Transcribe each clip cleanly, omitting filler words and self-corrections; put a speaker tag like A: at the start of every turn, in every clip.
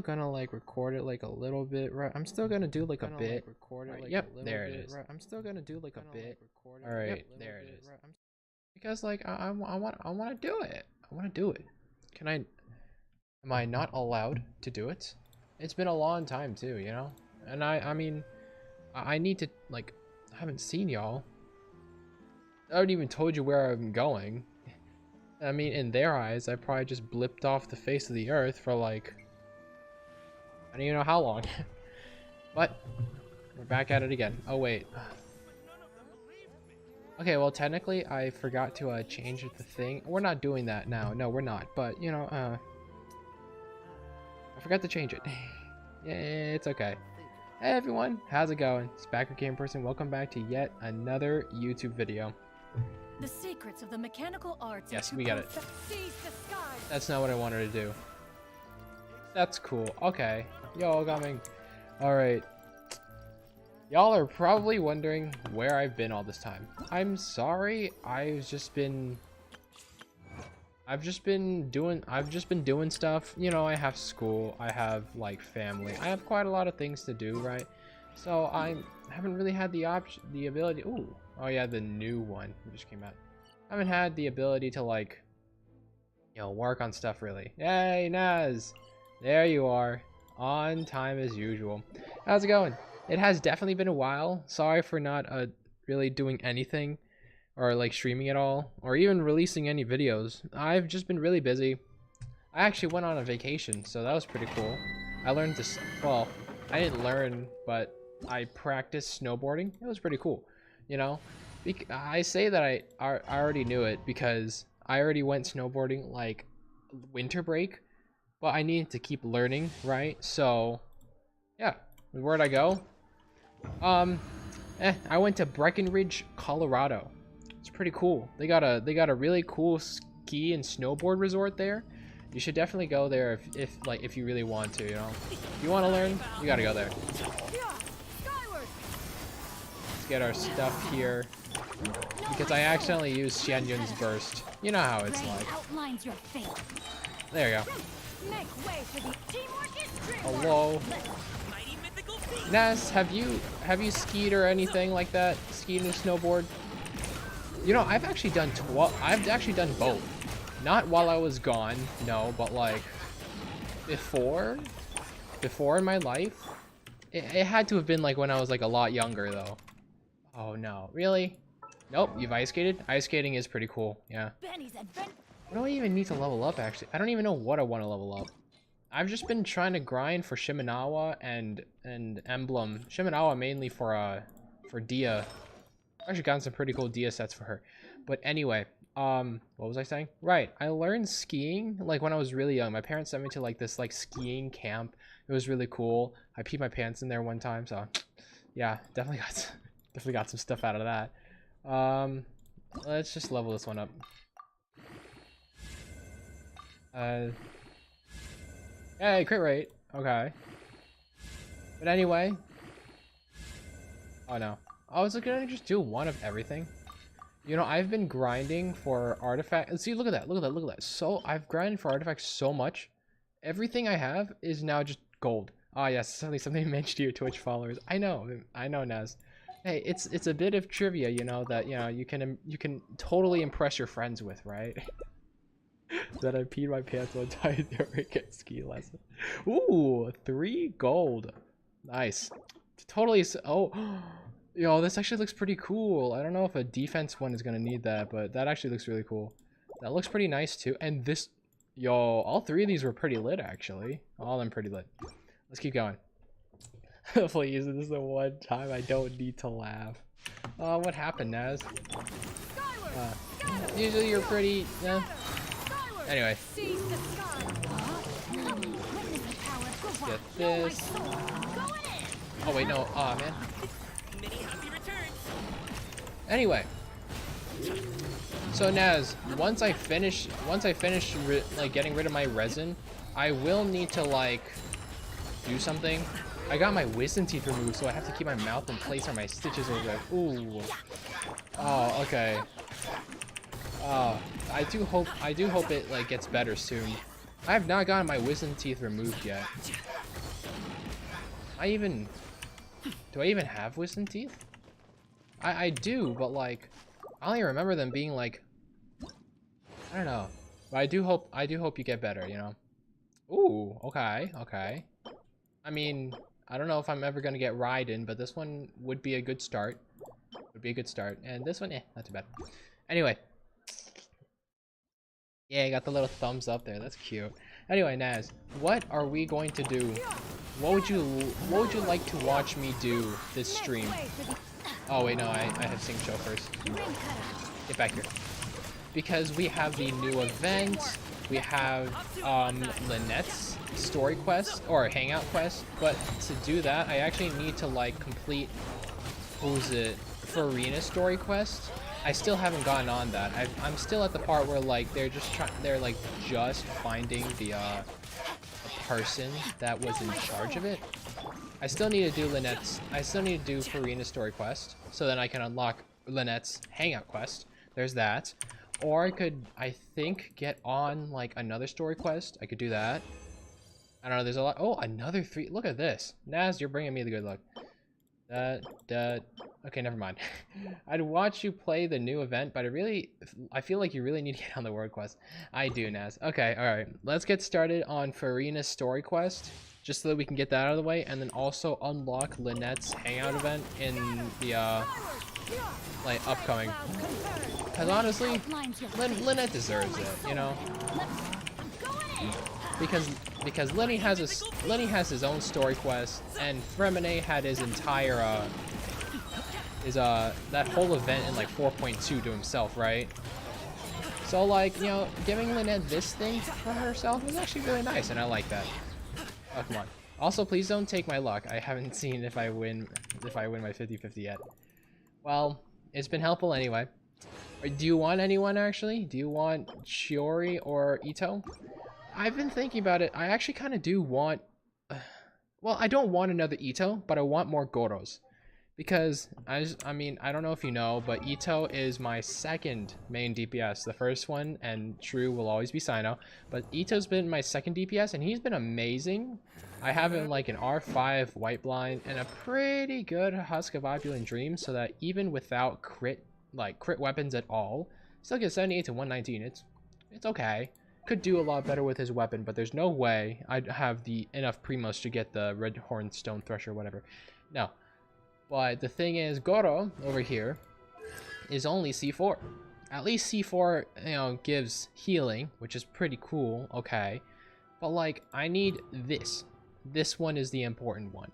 A: gonna like record it like a little bit, right? I'm still gonna do like a bit. Right, yep, there it is. Right, I'm still gonna do like a bit. All right, there it is. Because like I want to do it. I want to do it. Can I? Am I not allowed to do it? It's been a long time too, you know. And I mean, I need to like. I haven't seen y'all. I haven't even told you where I'm going. I mean, in their eyes, I probably just blipped off the face of the earth for like, I don't even know how long. But we're back at it again. Oh wait. Okay, well technically I forgot to change the thing. We're not doing that now. No, we're not. But you know, I forgot to change it. Yeah, it's okay. Hey everyone, how's it going? It's Backer Game Person. Welcome back to yet another YouTube video.
B: The secrets of the mechanical arts.
A: Yes, we got it. That's not what I wanted to do. That's cool. Okay. Yo, coming. Doing. Alright. Y'all are probably wondering where I've been all this time. I'm sorry. I've just been doing stuff. You know, I have school, I have like family. I have quite a lot of things to do, right? So I haven't really had the ability. Ooh. Oh yeah, the new one just came out. I haven't had the ability to like, you know, work on stuff really. Yay, Naz! There you are, on time as usual. How's it going? It has definitely been a while. Sorry for not really doing anything, or like streaming at all, or even releasing any videos. I've just been really busy. I actually went on a vacation, so that was pretty cool. I learned this. Well, I didn't learn, but I practiced snowboarding. It was pretty cool. You know, I say that I already knew it because I already went snowboarding like winter break, but I needed to keep learning, right? So, yeah, where'd I go? I went to Breckenridge, Colorado. It's pretty cool. They got a really cool ski and snowboard resort there. You should definitely go there if you really want to. You know, if you want to learn, you gotta go there. Get our stuff here because I accidentally used Xianyun's burst. You know how it's like. There you go. Hello. Ness, have you skied or anything like that? Skied and snowboard? You know, I've actually done both. Not while I was gone, no, but like before in my life. It had to have been like when I was like a lot younger though. Oh no, really? Nope, you've ice skated? Ice skating is pretty cool, yeah. What do I even need to level up actually? I don't even know what I want to level up. I've just been trying to grind for Shimenawa and Emblem. Shimenawa mainly for Dia. I've actually gotten some pretty cool Dia sets for her. But anyway, what was I saying? Right, I learned skiing like when I was really young. My parents sent me to like this like skiing camp. It was really cool. I peed my pants in there one time, so yeah, definitely got some stuff out of that. Let's just level this one up. Hey, crit rate. Okay. But anyway. Oh no. I was gonna just do one of everything. You know, I've been grinding for artifacts. See, look at that. Look at that. Look at that. So I've grinded for artifacts so much. Everything I have is now just gold. Ah, yes. Something mentioned to your Twitch followers. I know, Naz. Hey, it's a bit of trivia, you know, that, you know, you can totally impress your friends with, right? That I peed my pants one time during a ski lesson. Ooh, 3 gold. Nice. Totally. Oh, yo, this actually looks pretty cool. I don't know if a defense one is gonna need that, but that actually looks really cool. That looks pretty nice too. And this, yo, all 3 of these were pretty lit actually. All of them pretty lit. Let's keep going. Please, this is the one time I don't need to laugh. Oh, what happened, Naz? Usually you're pretty. Anyway. Get this. Oh wait, no. Aw, man. Anyway. So Naz, once I finish like getting rid of my resin, I will need to like do something. I got my wisdom teeth removed, so I have to keep my mouth in place or my stitches will go. Ooh. Oh, okay. I do hope it like gets better soon. I have not gotten my wisdom teeth removed yet. Do I even have wisdom teeth? I do, but like, I only remember them being like, I don't know. But I do hope you get better, you know? Ooh, okay, okay. I mean, I don't know if I'm ever gonna get Raiden, but this one would be a good start. Would be a good start. And this one, not too bad. Anyway. Yeah, I got the little thumbs up there. That's cute. Anyway, Naz, what are we going to do? What would you like to watch me do this stream? Oh wait, no, I have Sing Show first. Get back here. Because we have the new event, we have Lynette's story quest or hangout quest, but to do that I actually need to like complete, what was it, Farina's story quest. I still haven't gotten on that. I'm still at the part where like they're just finding the person that was in charge of it. I still need to do Farina's story quest so then I can unlock Lynette's hangout quest. There's that. Or I could, I think, get on like another story quest. I could do that. I don't know, there's a lot. Oh, another 3. Look at this. Naz, you're bringing me the good luck. Okay, never mind. I'd watch you play the new event, but I feel like you really need to get on the world quest. I do, Naz. Okay, alright. Let's get started on Farina's story quest, just so that we can get that out of the way, and then also unlock Lynette's hangout event in the, like, upcoming. Because honestly, Lynette deserves it, you know? Because Lenny has his own story quest, and Fremine had his entire that whole event in like 4.2 to himself, right? So like, you know, giving Lynette this thing for herself is actually really nice, and I like that. Oh, come on. Also, please don't take my luck. I haven't seen if I win my 50-50 yet. Well, it's been helpful anyway. Do you want anyone actually? Do you want Shiori or Ito? I've been thinking about it. I actually kind of do want... well, I don't want another Ito, but I want more Goros. Because, I mean, I don't know if you know, but Ito is my second main DPS. The first one, and true, will always be Sino. But Ito's been my second DPS, and he's been amazing. I have him like an R5 White Blind, and a pretty good Husk of Opulent Dream, so that even without crit weapons at all, still get 78 to 119. It's okay. Could do a lot better with his weapon, but there's no way I'd have enough primos to get the Red Horn Stone Thresher or whatever. No. But the thing is, Goro over here is only C4. At least C4, you know, gives healing, which is pretty cool, okay. But like, I need this. This one is the important one.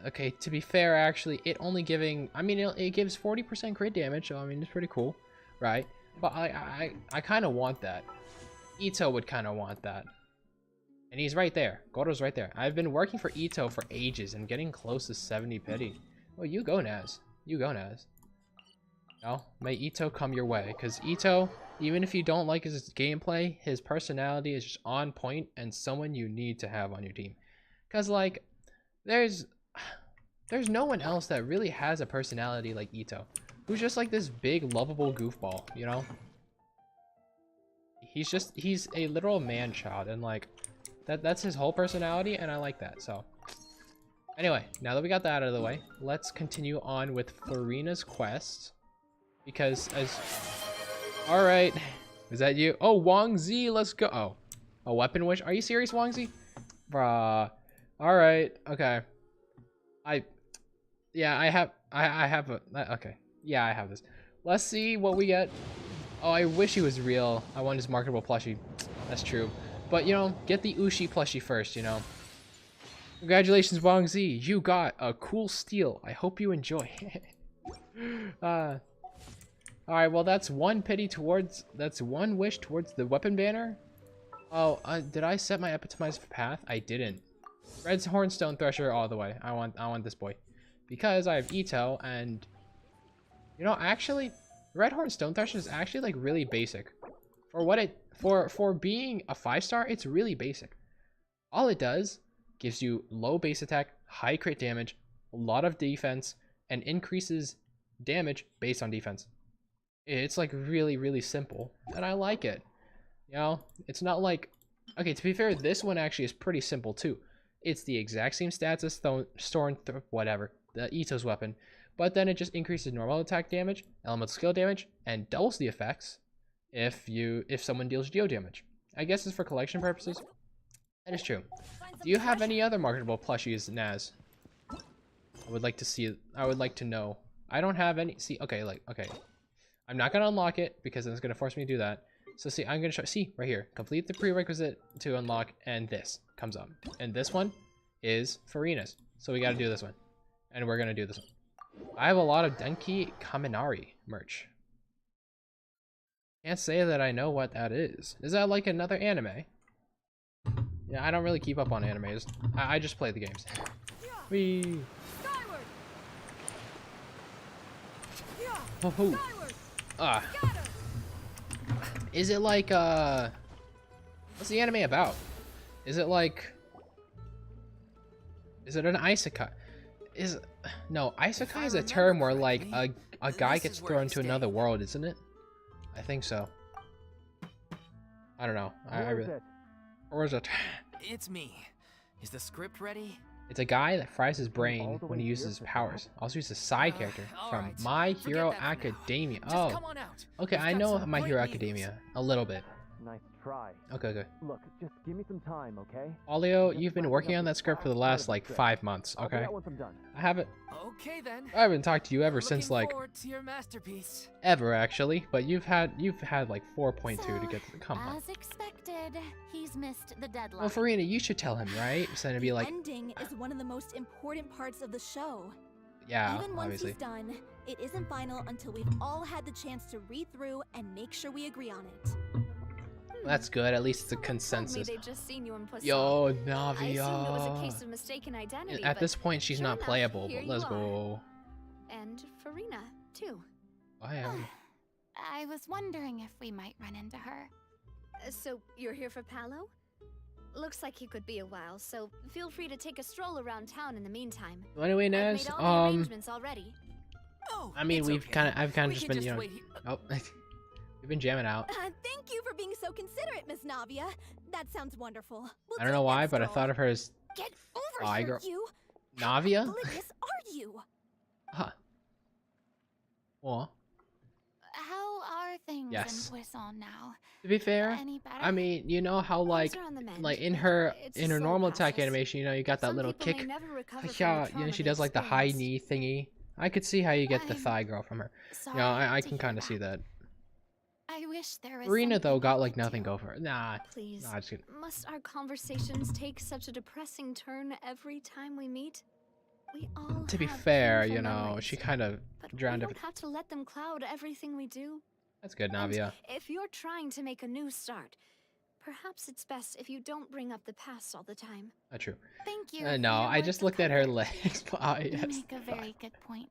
A: Okay, to be fair, actually, it only giving, I mean, it gives 40% crit damage, so I mean, it's pretty cool, right? But I kind of want that. Ito would kind of want that. And he's right there. Goro's right there. I've been working for Ito for ages and getting close to 70 pity. Well, you go, Naz. You go, Naz. No, may Ito come your way. Because Ito, even if you don't like his gameplay, his personality is just on point and someone you need to have on your team. Because, like, there's no one else that really has a personality like Ito. Who's just like this big, lovable goofball, you know? He's a literal man-child, and like, that's his whole personality, and I like that, so. Anyway, now that we got that out of the way, let's continue on with Farina's quest. Because alright, is that you? Oh, Wang Zi, let's go. Oh, a weapon wish? Are you serious, Wang Zi? Bruh. Alright, okay. Yeah, I have okay. Yeah, I have this. Let's see what we get. Oh, I wish he was real. I want his marketable plushie. That's true. But, you know, get the Ushi plushie first, you know. Congratulations, Wang Zi. You got a cool steal. I hope you enjoy. Alright, well, that's one wish towards the weapon banner. Oh, did I set my epitomized path? I didn't. Red Hornstone Thresher all the way. I want this boy. Because I have Ito, and... you know, actually, Red Horn Stone Thresher is actually, like, really basic. For what it... For being a 5-star, it's really basic. All it does, gives you low base attack, high crit damage, a lot of defense, and increases damage based on defense. It's, like, really, really simple, and I like it. You know, it's not like... Okay, to be fair, this one actually is pretty simple too. It's the exact same stats as whatever, the Ito's weapon. But then it just increases normal attack damage, elemental skill damage, and doubles the effects if someone deals geo damage. I guess it's for collection purposes. That is true. Do you have any other marketable plushies, Naz? I would like to see. I would like to know. I don't have any. See, okay, okay. I'm not gonna unlock it because it's gonna force me to do that. So see, I'm gonna show. See, right here, complete the prerequisite to unlock, and this comes up. And this one is Farina's. So we gotta do this one, and we're gonna do this one. I have a lot of Denki Kaminari merch. Can't say that I know what that is. Is that like another anime? Yeah, I don't really keep up on animes. I just play the games. Whee! Oh, ah. Is it like what's the anime about? Is it like, is it an isekai? No, isekai is a term where like a guy gets thrown to another world, isn't it? I think so. I don't know. I really. Or is it?
C: It's me. Is the script ready?
A: It's a guy that fries his brain when he uses his powers. Also, he's a side character from
C: right.
A: My Hero Academia.
C: Just
A: Oh,
C: come on out.
A: okay.
C: We've
A: I
C: got
A: know
C: some
A: My
C: great
A: Hero
C: news.
A: Academia a little bit.
D: Nice try.
A: Okay.
D: Look, just give me some time, okay?
A: Olio, you've been working on that script for the last like 5 months.
D: I'll do
A: Okay.
D: that once I'm done.
A: I haven't
C: Okay then.
A: talked to you ever since
C: Looking
A: like
C: forward to your masterpiece.
A: ever actually. But you've had like 4.2 to get to the come on.
E: As expected, he's missed the deadline.
A: Well, Farina, you should tell him, right? So it'd be like,
F: ending is one of the most important parts of the show.
A: yeah,
F: Even once
A: obviously.
F: he's done, it isn't final until we've all had the chance to read through and make sure we agree on it.
A: That's good. At least it's a
G: Someone
A: consensus.
G: told me they'd just seen you in Poisson.
A: Yo,
G: I assumed it was a case
A: Navia.
G: of mistaken identity.
A: At
G: but
A: this point, she's
G: sure
A: not
G: enough,
A: playable.
G: here
A: But
G: you
A: let's
G: are.
A: go.
G: And Farina, too.
A: I am.
E: I was wondering if we might run into her.
G: So, you're here for Palo? Looks like he could be a while, so feel free to take a stroll around town in the meantime.
A: So anyway,
G: I've
A: Naz,
G: made all the arrangements already.
C: Oh,
A: I mean,
C: it's
A: I've
C: okay.
A: kind of
C: We
A: just
C: can
A: been, you know,
C: wait here.
A: oh, we've been jamming out.
F: Thank you for being so considerate, Miss Navia. That sounds wonderful. We'll
A: I don't know
F: take
A: why,
F: that
A: but I
F: stroll.
A: thought of her as
F: Get over
A: Aye,
F: here,
A: girl.
F: you.
A: Navia.
F: How oblivious are you?
A: Huh. Well,
E: How are things
A: Yes.
E: in Poisson now?
A: to be fair,
E: Any better?
A: I mean, you know how like
G: Things are on the mend,
A: in
G: but
A: her
G: it's a slow
A: normal attack
G: process.
A: animation, you know, you got that
G: Some
A: little
G: people may
A: kick.
G: never recover from the
A: Yeah, you know,
G: trauma
A: she
G: they
A: does like the high
G: experienced.
A: knee thingy. I could see how you get the
E: I'm
A: thigh girl from her.
E: Sorry
A: You know, I
E: to
A: can
E: hear
A: kind of see that.
E: I wish there was.
A: Arena though
E: something
A: got
E: we
A: like
E: could
A: nothing
E: do.
A: go for her. Nah,
G: Please.
A: nah, just kidding.
G: Must our conversations take such a depressing turn every time we meet? We all
A: To be
G: have
A: fair,
G: painful
A: you know,
G: memories,
A: she kind of
G: but
A: drowned
G: we
A: everything.
G: don't have to let them cloud everything we do.
A: That's good,
G: And
A: Navia.
G: if you're trying to make a new start, perhaps it's best if you don't bring up the past all the time.
A: Not true.
E: Thank you.
A: No,
E: for your
A: I
E: words
A: just
E: of
A: looked at her
E: comfort.
A: legs. Ah,
E: You
A: yes.
E: make a very good point.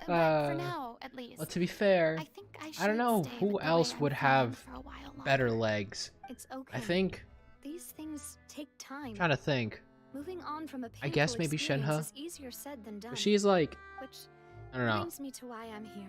E: But
A: Uh,
E: for now, at least.
A: Well, to be fair,
E: I think I should
A: I don't know
E: stay
A: who
E: with the
A: else
E: way
A: would
E: I'm feeling
A: have
E: for a while
A: better
E: longer.
A: legs.
G: It's okay.
A: I think.
G: These things take time.
A: I'm trying to think.
G: Moving on from a
A: I guess
G: painful
A: maybe
G: experience
A: Shenhe.
G: is easier said than done.
A: She's like,
G: which
A: I don't know.
G: brings me to why I'm here.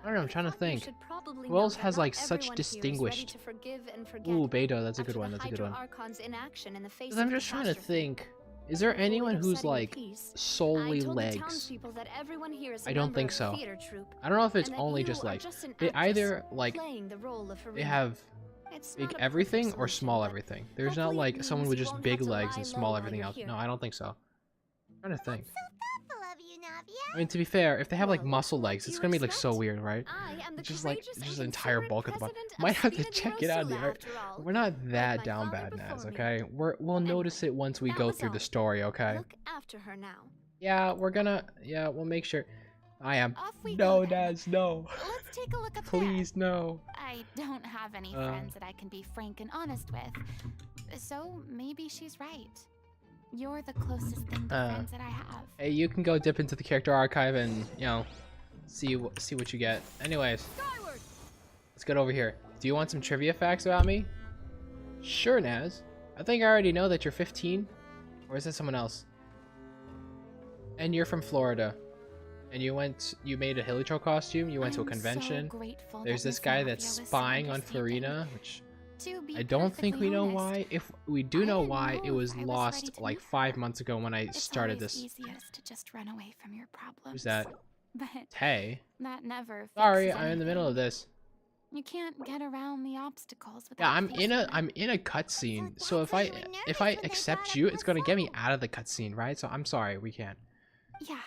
A: I don't know, I'm trying to
G: thought you
A: think.
G: should probably
A: Who
G: know
A: else
G: that
A: has,
G: not
A: like, such
G: everyone here is ready
A: distinguished-
G: to forgive and forget
A: Ooh, Beidou, that's a
G: after
A: good one.
G: the
A: That's a good one.
G: Hydro Archons inaction in the face
A: 'Cause
G: of
A: I'm just trying to
G: catastrophe.
A: think. Is there
G: Devoid
A: anyone
G: of
A: who's
G: setting
A: like
G: peace,
A: solely
G: I told the
A: legs?
G: townspeople that everyone here is a
A: I don't
G: member
A: think
G: of
A: so.
G: the theater troupe,
A: I don't know if it's
G: and that
A: only
G: you
A: just
G: are
A: like
G: just an
A: they
G: actress
A: either like
G: playing the role of
A: they
G: Farina.
A: have
G: It's
A: big
G: not a
A: everything
G: perfect
A: or
G: solution,
A: small
G: but
A: everything. There's not
G: hopefully it
A: like someone
G: means
A: with
G: you
A: just
G: won't
A: big
G: have to
A: legs and
G: lie
A: small
G: low while
A: everything
G: you're
A: else.
G: here.
A: No, I don't think so. I'm trying to think.
E: Thoughtful of you, Navia.
A: I mean, to be fair, if they have like
G: Well,
A: muscle
G: what
A: legs,
G: do
A: it's
G: you
A: gonna be like so
G: expect?
A: weird, right?
G: I am the
A: It's just like
G: courageous
A: just
G: and
A: an entire
G: considerate
A: bulk of the body.
G: president of
A: Might have to
G: Spina di
A: check it out in the
G: Rosula,
A: art.
G: after all.
A: We're not
G: Like
A: that
G: my
A: down
G: father
A: bad, Naz.
G: before me.
A: Okay, we'll
G: Anyway,
A: notice it once we
G: that
A: go
G: was
A: through the
G: all.
A: story. Okay.
G: Look after her now.
A: Yeah, we'll make sure. I am.
E: Off we
A: No,
E: go then.
A: Naz, no.
E: Let's take a look up
A: Please, no.
E: there. I don't have any friends that I can be frank and honest with, so maybe she's right. You're the closest thing to friends that I have.
A: Hey, you can go dip into the character archive and, you know, see what you get. Anyways, let's get over here. Do you want some trivia facts about me? Sure, Naz. I think I already know that you're 15. Or is that someone else? And you're from Florida. And you made a Hilly Troll costume. You went to a
E: I'm so
A: convention.
E: grateful
A: There's
E: that
A: this
E: Miss
A: guy
E: Navia
A: that's
E: was so
A: spying on
E: understanding.
A: Farina, which
E: To be
A: I don't think we
E: perfectly
A: know
E: honest,
A: why. If we do
E: I
A: know
E: didn't
A: why,
E: know
A: it
E: if
A: was
E: I was ready
A: lost
E: to
A: like
E: meet
A: 5
E: them.
A: months ago when I
E: It's
A: started
E: always
A: this.
E: easiest to just run away from your problems.
A: Who's that?
E: But
A: Tay?
E: that never fixes
A: Sorry, I'm in the middle of
E: anything.
A: this.
E: You can't get around the obstacles without
A: Yeah,
E: facing them.
A: I'm in a cutscene. So
F: that's
A: if
F: why
A: I
F: you were nervous
A: if I
F: when they
A: accept
F: brought
A: you,
F: up
A: it's gonna get me
F: Poisson.
A: out of the cutscene, right? So I'm sorry, we can't.
E: Yeah.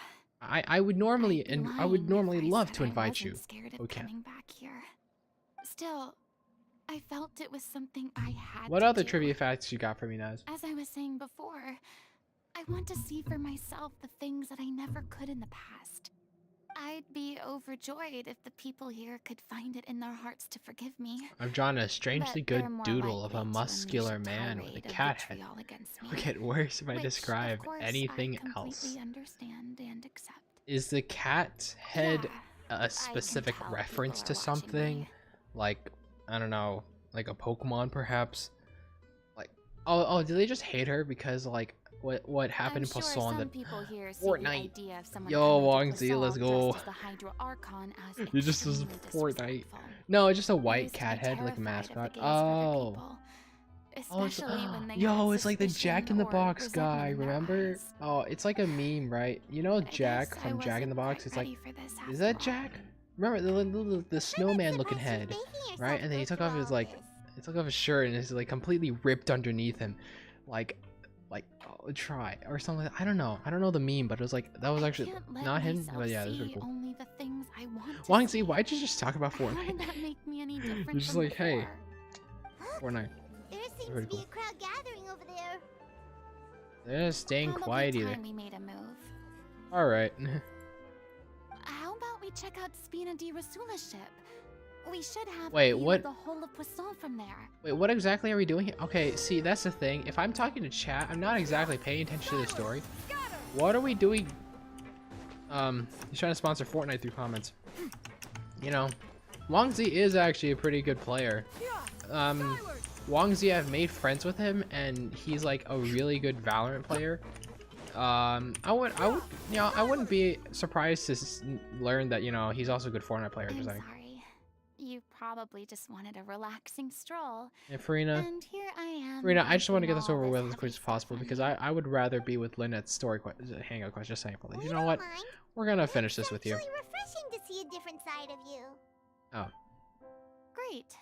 A: I would normally
E: I'd be
A: I would
E: lying
A: normally
E: if I
A: love
E: said
A: to
E: I
A: invite
E: wasn't
A: you.
E: scared of
A: We can't.
E: coming back here. Still, I felt it was something I had
A: What
E: to
A: other
E: do.
A: trivia facts you got for me, Naz?
E: As I was saying before, I want to see for myself the things that I never could in the past. I'd be overjoyed if the people here could find it in their hearts to forgive me.
A: I've drawn a strangely
E: But
A: good
E: they're more
A: doodle of a
E: likely to
A: muscular
E: unleash a
A: man with a
E: tirade of
A: cat head.
E: vitriol against
A: It would
E: me,
A: get worse if I
E: which,
A: describe
E: of course,
A: anything
E: I
A: else.
E: completely understand and accept.
A: Is the cat head
E: Yeah,
A: a specific
E: tell
A: reference
E: people
A: to
E: are watching
A: something?
E: me.
A: Like, I don't know, like a Pokemon perhaps? Like, oh, do they just hate her because like what happened
E: I'm
A: in
E: sure
A: Poisson
E: some
A: that
E: people here see
A: Fortnite.
E: the idea of someone
A: Yo,
E: coming to
A: Wang Zi, let's
E: Poisson
A: go.
E: dressed as the Hydro Archon as
A: You just was
E: extremely
A: Fortnite.
E: disrespectful.
A: No, it's just a
E: I
A: white
E: used to
A: cat
E: be
A: head like a
E: terrified of the
A: mascot.
E: gaze of other
A: Oh.
E: people,
A: Oh, it's,
E: especially when they
A: yo,
E: had
A: it's like the
E: suspicion
A: Jack in the
E: or
A: Box
E: resentment
A: guy,
E: in their
A: remember?
E: eyes.
A: Oh, it's like a meme, right? You know
E: But I
A: Jack
E: guess
A: from
E: I
A: Jack in the
E: wasn't
A: Box?
E: quite
A: It's like,
E: ready for this
A: is
E: after
A: that
E: all.
A: Jack? Remember the snowman looking head, right? And then he took off his like, he took off his shirt and it's like completely ripped underneath him, like oh, try or something. I don't know the meme, but it was like that was actually
E: can't let
A: not him.
E: myself
A: But yeah, it was pretty
E: see
A: cool.
E: only the things I want to
A: Wang
E: see.
A: Zi, why'd you just talk about
E: How did
A: Fortnite?
E: that make me any different
A: You're just
E: from
A: like, hey,
E: before?
A: Fortnite.
F: There seems
A: Very
F: to be
A: cool.
F: a crowd gathering over there.
A: They're just staying
E: Probably
A: quiet either.
E: time we made a move.
A: All right.
E: How about we check out Spina di Rasula's ship? We should have
A: Wait,
E: a view
A: what-
E: of the whole of Poisson from there.
A: Wait, what exactly are we doing here? Okay, see, that's the thing. If I'm talking to chat, I'm not exactly paying attention to the story. What are we doing? He's trying to sponsor Fortnite through comments. You know, Wang Zi is actually a pretty good player. Wang Zi, I've made friends with him, and he's like a really good Valorant player. I would, you know, I wouldn't be surprised to learn that, you know, he's also a good Fortnite player.
E: I'm
A: Just like,
E: sorry. You probably just wanted a relaxing stroll.
A: hey, Farina.
E: And here I am.
A: Rena, I just want to get
E: dumping
A: this
E: all
A: over with as
E: heavy
A: quick as
E: stuff
A: possible
E: on
A: because
E: you.
A: I would rather be with Lynette's story hangout quest. Just saying, please.
F: We
A: You know
F: don't
A: what?
F: mind.
A: We're gonna finish this with you.
F: It's actually refreshing to see a different side of you.
A: Oh,
E: Great.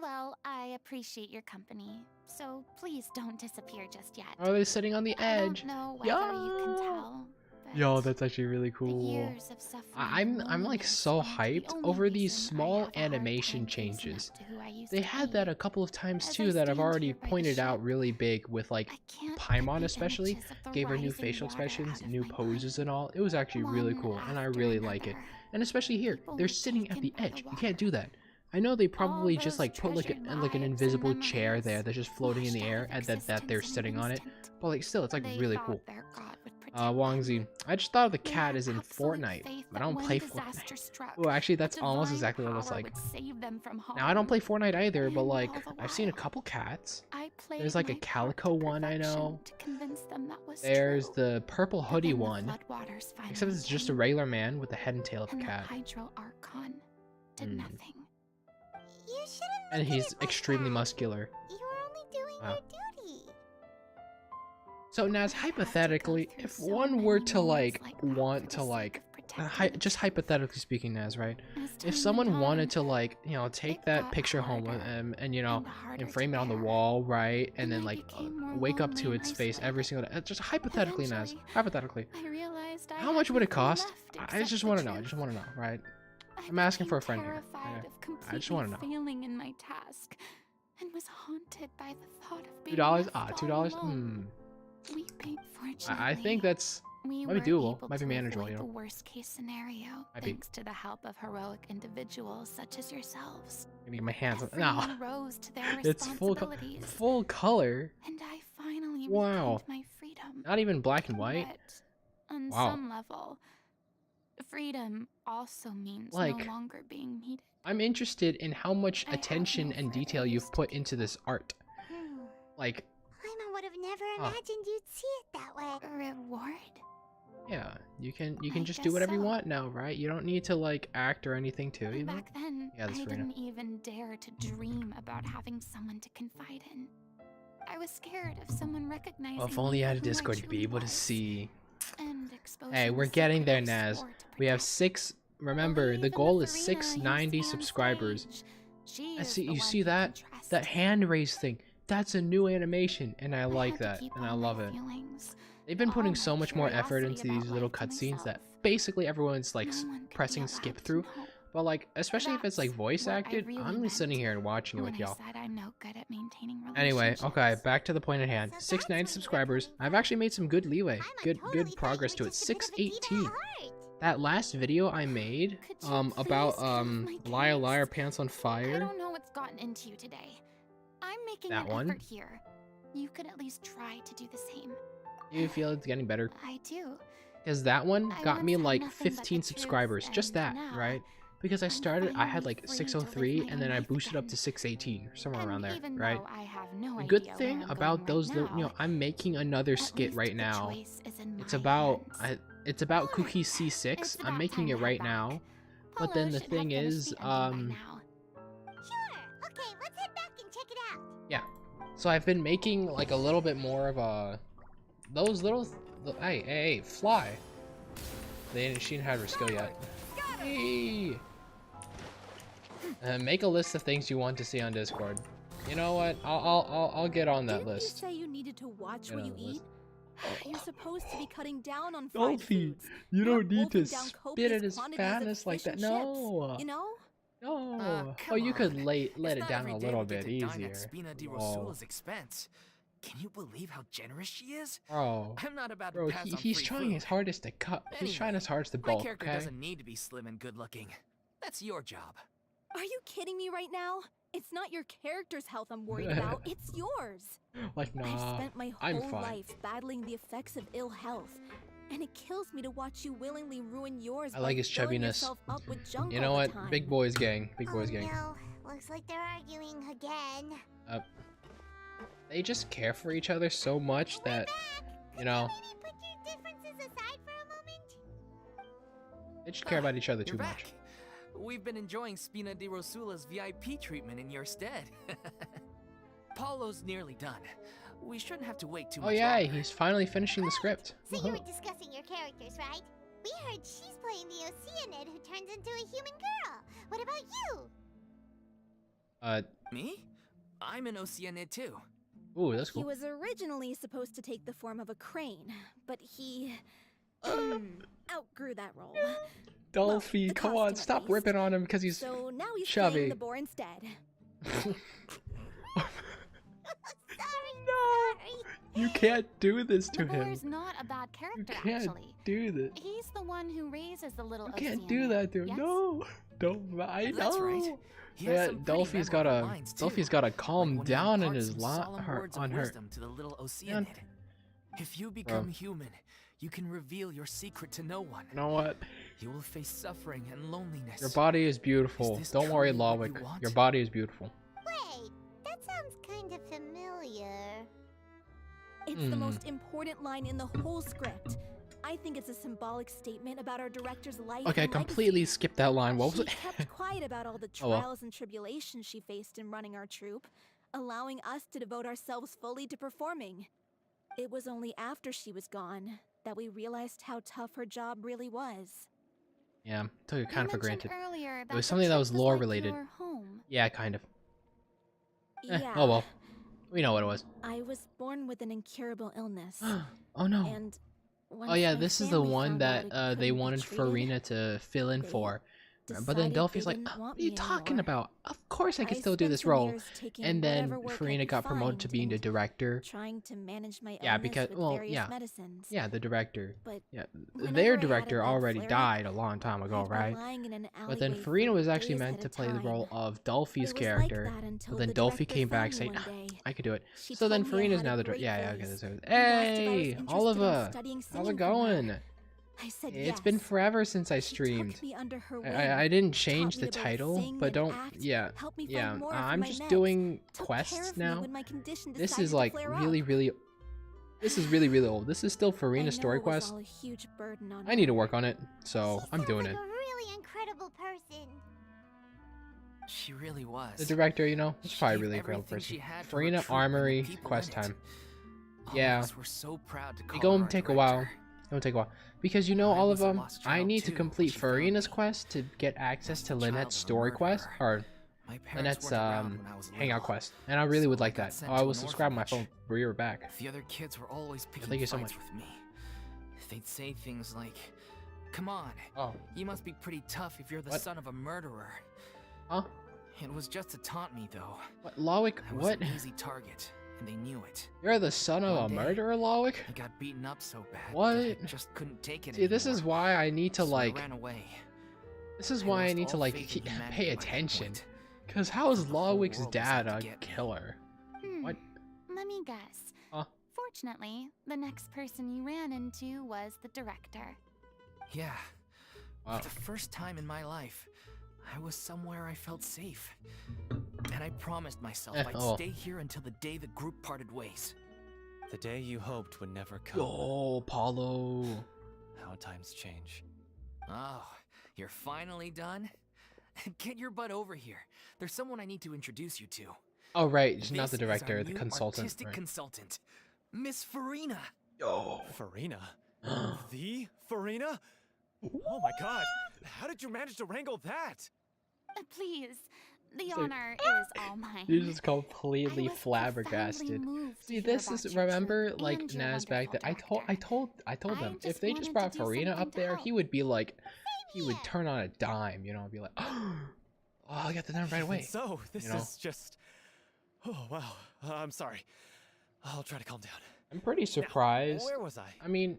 E: Well, I appreciate your company, so please don't disappear just yet.
A: are they sitting on the
E: I
A: edge?
E: don't know whether you can tell, but
A: Yo, that's actually really
E: the
A: cool.
E: years of suffering
A: I'm
E: and
A: like
E: loneliness
A: so
E: went to the
A: hyped
E: only
A: over these
E: reason I
A: small
E: have a hard
A: animation
E: time facing
A: changes.
E: up to who I used
A: They
E: to
A: had
E: be.
A: that a couple of times
E: As
A: too
E: I
A: that I've
E: stand
A: already
E: here by the
A: pointed out
E: ship,
A: really big with like
E: I can't
A: Paimon
E: get the
A: especially.
E: images of the
A: Gave her new
E: rising
A: facial
E: water
A: expressions,
E: out of
A: new
E: my mind.
A: poses and all. It was actually really
E: One
A: cool and I
E: after
A: really like it.
E: another.
A: And especially here,
E: People
A: they're
E: were
A: sitting at the
E: taken by
A: edge.
E: the
A: You can't
E: water.
A: do that. I know they probably
E: All
A: just
E: those
A: like put like
E: treasured
A: an
E: lives and
A: invisible chair
E: memories
A: there that's just floating in the
E: washed out
A: air
E: of
A: and that they're
E: existence in an
A: sitting on it.
E: instant.
A: But like still, it's like
E: They
A: really
E: thought
A: cool.
E: their God would protect
A: Wang
E: them.
A: Zi, I just thought the
E: They
A: cat
E: had
A: is in
E: absolute
A: Fortnite,
E: faith
A: but I
E: that
A: don't
E: when
A: play
E: disaster
A: Fortnite.
E: struck,
A: Oh, actually,
E: a
A: that's almost
E: divine
A: exactly what it's
E: power
A: like.
E: would save them from harm.
A: Now I don't play Fortnite either, but
E: And
A: like
E: all the
A: I've seen a
E: while,
A: couple cats.
E: I played
A: There's like a
E: my part to
A: calico one I know.
E: perfection to convince them that was
A: There's
E: true.
A: the purple
E: But
A: hoodie
E: then the
A: one,
E: floodwaters
A: except
E: finally
A: it's just a
E: came,
A: regular man with the head and tail of a
E: and the
A: cat,
E: Hydro Archon did
A: Hmm.
E: nothing.
F: You shouldn't
A: and
F: look at
A: he's
F: it like
A: extremely
F: that.
A: muscular.
F: You were only doing
A: Wow.
F: your duty.
A: So Naz,
E: I had to go
A: hypothetically,
E: through
A: if
E: so
A: one
E: many
A: were to
E: moments
A: like
E: like that for
A: want
E: the
A: to
E: sake
A: like
E: of protecting
A: just hypothetically speaking, Naz, right?
E: As
A: If
E: time
A: someone
E: went
A: wanted
E: on,
A: to like, you know, take
E: it
A: that
E: got
A: picture home with
E: harder
A: him and you know,
E: and harder
A: and
E: to
A: frame it on the
E: bear.
A: wall, right? And
E: And
A: then
E: I
A: like
E: became more
A: wake up
E: lonely
A: to
E: and
A: its face every
E: isolated.
A: single day. Just hypothetically, Naz.
E: Eventually,
A: Hypothetically.
E: I realized I
A: How
E: had
A: much would it
E: nothing
A: cost?
E: left
A: I
E: except
A: just
E: the
A: want to know. I
E: truth.
A: just want to know, right?
E: I
A: I'm asking for a
E: became
A: friend here.
E: terrified
A: Yeah.
E: of completely
A: I just wanna know.
E: failing in my task, and was haunted by the thought of being
A: $2?
E: left
A: Ah,
E: all
A: $2?
E: alone. Weeping, fortunately.
A: I think that's
E: we
A: might be
E: were
A: doable,
E: able
A: might be
E: to
A: manageable,
E: avoid
A: you know.
E: the worst case scenario,
A: Might be.
E: thanks to the help of heroic individuals such as yourselves.
A: I'm gonna get my hands on.
E: Everyone
A: No,
E: rose to their
A: it's
E: responsibilities,
A: full color.
E: and I finally
A: Wow.
E: regained my freedom.
A: Not even black and white.
E: But on
A: Wow.
E: some level, freedom also means
A: Like,
E: no longer being needed.
A: I'm interested in how much
E: I have
A: attention
E: no
A: and
E: further
A: detail
E: use
A: you've
E: to
A: put
E: give.
A: into this art. Like,
F: Paimon would have never
A: Huh.
F: imagined you'd see it that way.
E: A reward?
A: Yeah, you can
E: I
A: just do
E: guess
A: whatever you
E: so.
A: want now, right? You don't need to like act or anything too, you know?
E: Back then,
A: Yeah,
E: I
A: that's Farina.
E: didn't even dare to dream about having someone to confide in. I was scared of someone recognizing
A: Oh, if
E: me
A: only you
E: for
A: had a
E: who I
A: Discord, you'd be
E: truly
A: able to
E: was,
A: see.
E: and exposing
A: Hey,
E: the
A: we're getting there,
E: secret I
A: Naz.
E: swore to
A: We have
E: protect.
A: 6. Remember,
E: Believe
A: the
E: in
A: goal is
E: Farina you
A: 690
E: see on
A: subscribers.
E: stage. She
A: I
E: is
A: see.
E: the
A: You
E: one
A: see
E: you can
A: that?
E: trust.
A: That hand raise thing. That's a new animation, and I like
E: had to
A: that,
E: keep
A: and I
E: all
A: love
E: my
A: it.
E: feelings,
A: They've been
E: all
A: putting
E: my
A: so much more effort
E: curiosity
A: into
E: about
A: these little
E: life to
A: cutscenes that
E: myself.
A: basically everyone's like
E: No one could be
A: pressing skip
E: allowed to
A: through.
E: know.
A: But like, especially if it's like
E: That's
A: voice
E: what I
A: acted,
E: really
A: I'm just sitting here and watching it
E: when
A: with
E: I
A: y'all.
E: said I'm no good at maintaining
A: Anyway,
E: relationships.
A: okay, back to the point at hand.
G: So that's
A: 690
G: where you were
A: subscribers.
G: coming
A: I've
G: from.
A: actually made some good leeway,
G: I'm
A: good
G: totally
A: progress to it.
G: thought you were just a bit of a diva
A: 618.
G: at heart.
A: That last video I made,
E: Could you
A: about
E: please get off my
A: Liar
E: case?
A: Liar Pants on
E: I
A: Fire.
E: don't know what's gotten into you today. I'm making
A: That
E: an
A: one?
E: effort here. You could at least try to do the same.
A: Do you feel it's getting better?
E: I do.
A: Because that one
E: I
A: got
E: once
A: me
E: had
A: like
E: nothing but the
A: 15
E: truth,
A: subscribers. Just that,
E: and now
A: right? Because I
E: I'm
A: started, I had
E: finally
A: like
E: free to live
A: 603,
E: my
A: and then
E: own
A: I
E: life
A: boosted up
E: again.
A: to 618, or somewhere
E: And
A: around there,
E: even
A: right?
E: though I have no
A: The good
E: idea
A: thing
E: where I'm
A: about
E: going
A: those
E: right
A: little,
E: now,
A: I'm making another
E: at
A: skit
E: least
A: right
E: the
A: now.
E: choice is in
A: It's
E: my
A: about,
E: hands.
A: it's about
E: Alright,
A: Cookie C6.
E: it's
A: I'm
E: about
A: making
E: time
A: it
E: to head
A: right
E: back.
A: now. But
E: Polo
A: then the
E: should have
A: thing
E: finished
A: is,
E: the ending by now.
G: Sure. Okay, let's head back and check it out.
A: yeah. So I've been making like a little bit more of a, those little, hey, fly. She didn't have her skill yet. Hey. Make a list of things you want to see on Discord. You know what? I'll get on that
F: Didn't
A: list.
F: you say you needed to watch
A: Get
F: what
A: on
F: you
A: the
F: eat?
A: list.
F: You're supposed to be cutting down on fried
A: Dolphy,
F: foods.
A: you
F: not
A: don't need to
F: wolfing down
A: spit
F: copious
A: it as
F: quantities of
A: fast like
F: fish
A: that.
F: and chips,
A: No.
F: you know?
A: No. Oh,
C: Come
A: you could
C: on.
A: let
C: It's
A: it
C: not
A: down
C: every
A: a
C: day
A: little
C: we get
A: bit
C: to dine
A: easier.
C: at Spina di
A: Whoa.
C: Rosula's expense. Can you believe how generous she is?
A: Bro,
C: I'm not about
A: bro,
C: to pass on
A: he's
C: free
A: trying
C: food.
A: his hardest to cut. He's trying his hardest to
C: My
A: bulk,
C: character
A: okay?
C: doesn't need to be slim and good looking. That's your job.
F: Are you kidding me right now? It's not your character's health I'm worried about, it's yours.
A: Like,
F: I've
A: nah,
F: spent my
A: I'm
F: whole
A: fine.
F: life battling the effects of ill health, and it kills me to watch you willingly ruin yours
A: I
F: by
A: like his
F: filling
A: chubbiness.
F: yourself up with junk
A: You know
F: all the
A: what?
F: time.
A: Big boys gang. Big boys gang.
G: No, looks like they're arguing again.
A: They just care for each other so much that, you know,
G: Maybe put your differences aside for a moment.
A: they just care about each other too
C: You're
A: much.
C: back. We've been enjoying Spina di Rosula's VIP treatment in your stead. Paulo's nearly done. We shouldn't have to wait too
A: Oh
C: much
A: yeah,
C: longer.
A: he's finally finishing the script.
G: So you were
A: Woohoo.
G: discussing your characters, right? We heard she's playing the Oceanid who turns into a human girl. What about you?
C: Me? I'm an Oceanid too.
A: Ooh, that's
F: He
A: cool.
F: was originally supposed to take the form of a crane, but he outgrew that role.
A: Dolphy,
F: the
A: come
F: costume
A: on,
F: at
A: stop
F: least.
A: ripping on him because he's
F: So now he's
A: chubby.
F: playing the boar instead.
G: Sorry.
A: You can't do this to
E: The
A: him.
E: boar's not a bad
A: You
E: character,
A: can't
E: actually.
A: do this.
E: He's the one who raises the little
A: You can't do
E: Oceanid,
A: that, dude.
E: yes?
A: No, don't. I know.
C: That's right. He has
A: Yeah,
C: some pretty
A: Dolphy's
C: memorable
A: gotta.
C: lines, too.
A: Dolphy's gotta
C: Like
A: calm
C: when he
A: down in
C: imparts
A: his
C: some solemn words
A: on
C: of
A: her.
C: wisdom to the little Oceanid. If you become human, you can reveal your secret to no one.
A: You know what?
C: You will face suffering and loneliness.
A: Your body is beautiful.
C: Is this
A: Don't worry,
C: truly what you
A: Lawwick.
C: want?
A: Your body is beautiful.
G: Wait, that sounds kind of familiar.
F: It's the most important line in the whole script. I think it's a symbolic statement about our director's life.
A: Okay, I
F: and
A: completely
F: legacy.
A: skipped that line. What was
F: She
A: it?
F: kept quiet about all the
A: Oh, well.
F: trials and tribulations she faced in running our troupe, allowing us to devote ourselves fully to performing. It was only after she was gone that we realized how tough her job really was.
A: Yeah, took it kind of for granted.
E: Earlier
A: It was something that was lore related.
E: Home.
A: Yeah, kind of.
F: Yeah.
A: Oh well. We know what it was.
F: I was born with an incurable illness.
A: Oh no.
F: And
A: Oh yeah, this is the one that they wanted
F: for
A: Farina to fill in
F: they
A: for. But then
F: decided
A: Delphi's
F: they
A: like,
F: didn't
A: "Oh,
F: want
A: what are you
F: me
A: talking
F: anymore.
A: about? Of course I can
F: I
A: still do
F: spent
A: this
F: some
A: role."
F: years taking
A: And then
F: whatever work I
A: Farina
F: could
A: got promoted to
F: find
A: being the
F: and
A: director.
F: trying to manage my
A: Yeah,
F: illness
A: because
F: with
A: well,
F: various
A: yeah.
F: medicines.
A: Yeah, the director.
F: But
A: Yeah,
F: whenever
A: their
F: I had a
A: director
F: bad
A: already
F: flare-up,
A: died a long time ago,
F: I'd be
A: right?
F: lying in an
A: But then
F: alleyway
A: Farina
F: for
A: was actually
F: days
A: meant
F: at
A: to
F: a
A: play the role
F: time.
A: of Dolphy's
F: It was
A: character.
F: like that until
A: But then
F: the
A: Dolphy
F: director
A: came back
F: found me
A: saying,
F: one day.
A: "I could do it."
F: She
A: So then
F: told me I
A: Farina's
F: had
A: now
F: a
A: the
F: great
A: yeah, okay.
F: voice
A: So,
F: and asked if I was
A: hey,
F: interested in
A: Oliva,
F: studying
A: how's
F: singing
A: it
F: from
A: going?
F: her. I said
A: It's
F: yes.
A: been forever since I
F: She took
A: streamed.
F: me under her wing,
A: I didn't
F: taught
A: change
F: me
A: the
F: to both
A: title,
F: sing
A: but
F: and
A: don't.
F: act,
A: Yeah,
F: helped me find
A: yeah.
F: more
A: I'm
F: for my
A: just
F: meds,
A: doing
F: took care
A: quests
F: of me
A: now.
F: when my condition
A: This
F: decided
A: is
F: to
A: like
F: flare
A: really,
F: up.
A: really. This is really, really old. This is still
F: I
A: Farina
F: know
A: story
F: it was
A: quest.
F: all a huge burden on
A: I need to
F: her.
A: work on it, so
H: She
A: I'm
H: sounds
A: doing
H: like
A: it.
H: a really incredible person.
C: She really was.
A: The director, you know, it's
C: She
A: probably
C: gave
A: really incredible
C: everything she
A: person.
C: had for her
A: Farina
C: troop and the
A: Armory
C: people
A: quest
C: in it.
A: time.
C: All
A: Yeah.
C: of us were so proud to call
A: It's
C: her
A: gonna
C: our
A: take a while.
C: director.
A: It's gonna take a while. Because you know
C: I
A: all of
C: was a
A: them,
C: lost
A: I
C: child
A: need to
C: too, when
A: complete
C: she found
A: Farina's
C: me.
A: quest to get access
C: As
A: to
C: the
A: Lynette's
C: child of a
A: story quest,
C: murderer.
A: or
C: My parents
A: Lynette's
C: weren't around when I was
A: hangout
C: little,
A: quest. And I really would
C: so
A: like
C: got
A: that.
C: sent
A: Oh, I
C: to
A: will
C: an
A: subscribe my phone.
C: orphanage.
A: Be right back.
C: The other kids were always picking
A: thank you so
C: fights
A: much.
C: with me. They'd say things like, "Come on,
A: Oh,
C: you must be pretty tough if you're the
A: What?
C: son of a murderer."
A: huh?
C: It was just to taunt me, though.
A: What, Lowick?
C: I was
A: What?
C: an easy target, and they knew it.
A: You're the son of
C: One
A: a
C: day,
A: murderer, Lowick?
C: I got beaten up so bad
A: What?
C: that I just couldn't take it
A: See, this is
C: anymore.
A: why I need to
C: So I
A: like.
C: ran away.
A: This is
C: I
A: why I
C: lost
A: need to
C: all
A: like
C: faith in humanity
A: pay
C: by that
A: attention.
C: point.
A: Cause how is
C: The whole
A: Lowick's
C: world was
A: dad
C: out
A: a
C: to get me.
A: killer? What?
E: Let me guess.
A: Huh?
E: Fortunately, the next person you ran into was the director.
C: Yeah.
A: Wow.
C: For the first time in my life, I was somewhere I felt safe. And I promised myself I'd
A: oh.
C: stay here until the day the group parted ways.
I: The day you hoped would never come.
A: Yo, Paulo.
I: How times change.
C: Oh, you're finally done? Get your butt over here. There's someone I need to introduce you to.
A: Oh right, it's not
C: This
A: the
C: is our
A: director, the
C: new
A: consultant.
C: artistic
A: Right.
C: consultant, Miss Farina.
A: Yo.
I: Farina? The Farina? Oh my god! How did you manage to wrangle that?
E: Please, the
A: So-
E: honor is all mine.
A: He's just completely
E: I was
A: flabbergasted.
E: profoundly moved to
A: See,
E: hear
A: this
E: about
A: is
E: your
A: remember
E: troop
A: like
E: and your
A: Naz back that
E: wonderful
A: I
E: director.
A: told
E: I
A: them if
E: just
A: they just
E: wanted
A: brought
E: to do
A: Farina
E: something
A: up
E: to
A: there,
E: help.
A: he would be like, he would turn on a dime, you know, and be like, oh, I got the number right
I: Even
A: away.
I: So, this
A: you know?
I: is just... Oh, wow. I'm sorry. I'll try to calm down.
A: I'm pretty
I: Now,
A: surprised.
I: where was I?
A: I mean,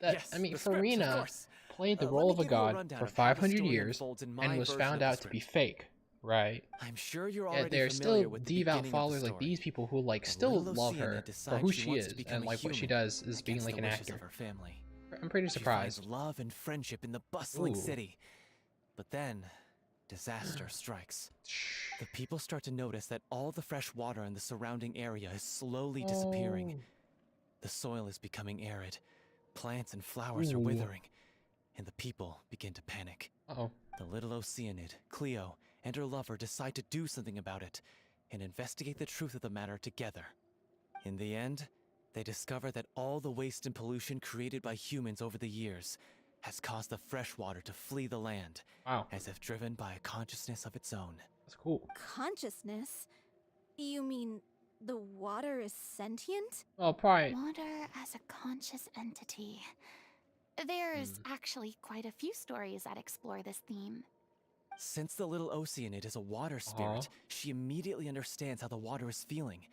I: Yes,
A: I mean,
I: the script, of
A: Farina
I: course.
A: played the
I: Let
A: role
I: me
A: of a
I: give you a
A: god
I: rundown
A: for
I: of how the
A: 500
I: story
A: years
I: unfolds in my
A: and was
I: version
A: found
I: of the
A: out to be
I: script.
A: fake, right?
I: I'm sure you're
A: Yet
I: already
A: they're
I: familiar
A: still
I: with the
A: devout
I: beginning
A: followers
I: of the
A: like
I: story.
A: these people who like
I: The
A: still
I: little
A: love her
I: Oceana
A: for
I: decides
A: who
I: she
A: she
I: wants
A: is
I: to become
A: and
I: a
A: like what she
I: human
A: does is being
I: against
A: like
I: the
A: an
I: wishes
A: actor.
I: of her family.
A: I'm pretty
I: She finds
A: surprised.
I: love and friendship in the bustling
A: Ooh.
I: city. But then, disaster strikes. The people start to notice that all the fresh water in the surrounding area is slowly disappearing. The soil is becoming arid. Plants and flowers are
A: Ooh.
I: withering. And the people begin to panic.
A: Uh-oh.
I: The little Oceanid, Cleo, and her lover decide to do something about it and investigate the truth of the matter together. In the end, they discover that all the waste and pollution created by humans over the years has caused the fresh water to flee the land,
A: Wow,
I: as if driven by a consciousness of its own.
A: that's cool.
F: Consciousness? You mean the water is sentient?
A: Well, probably.
E: Water as a conscious entity. There's actually quite a few stories that explore this theme.
I: Since the little Oceanid is a water spirit, she immediately understands how the water is feeling.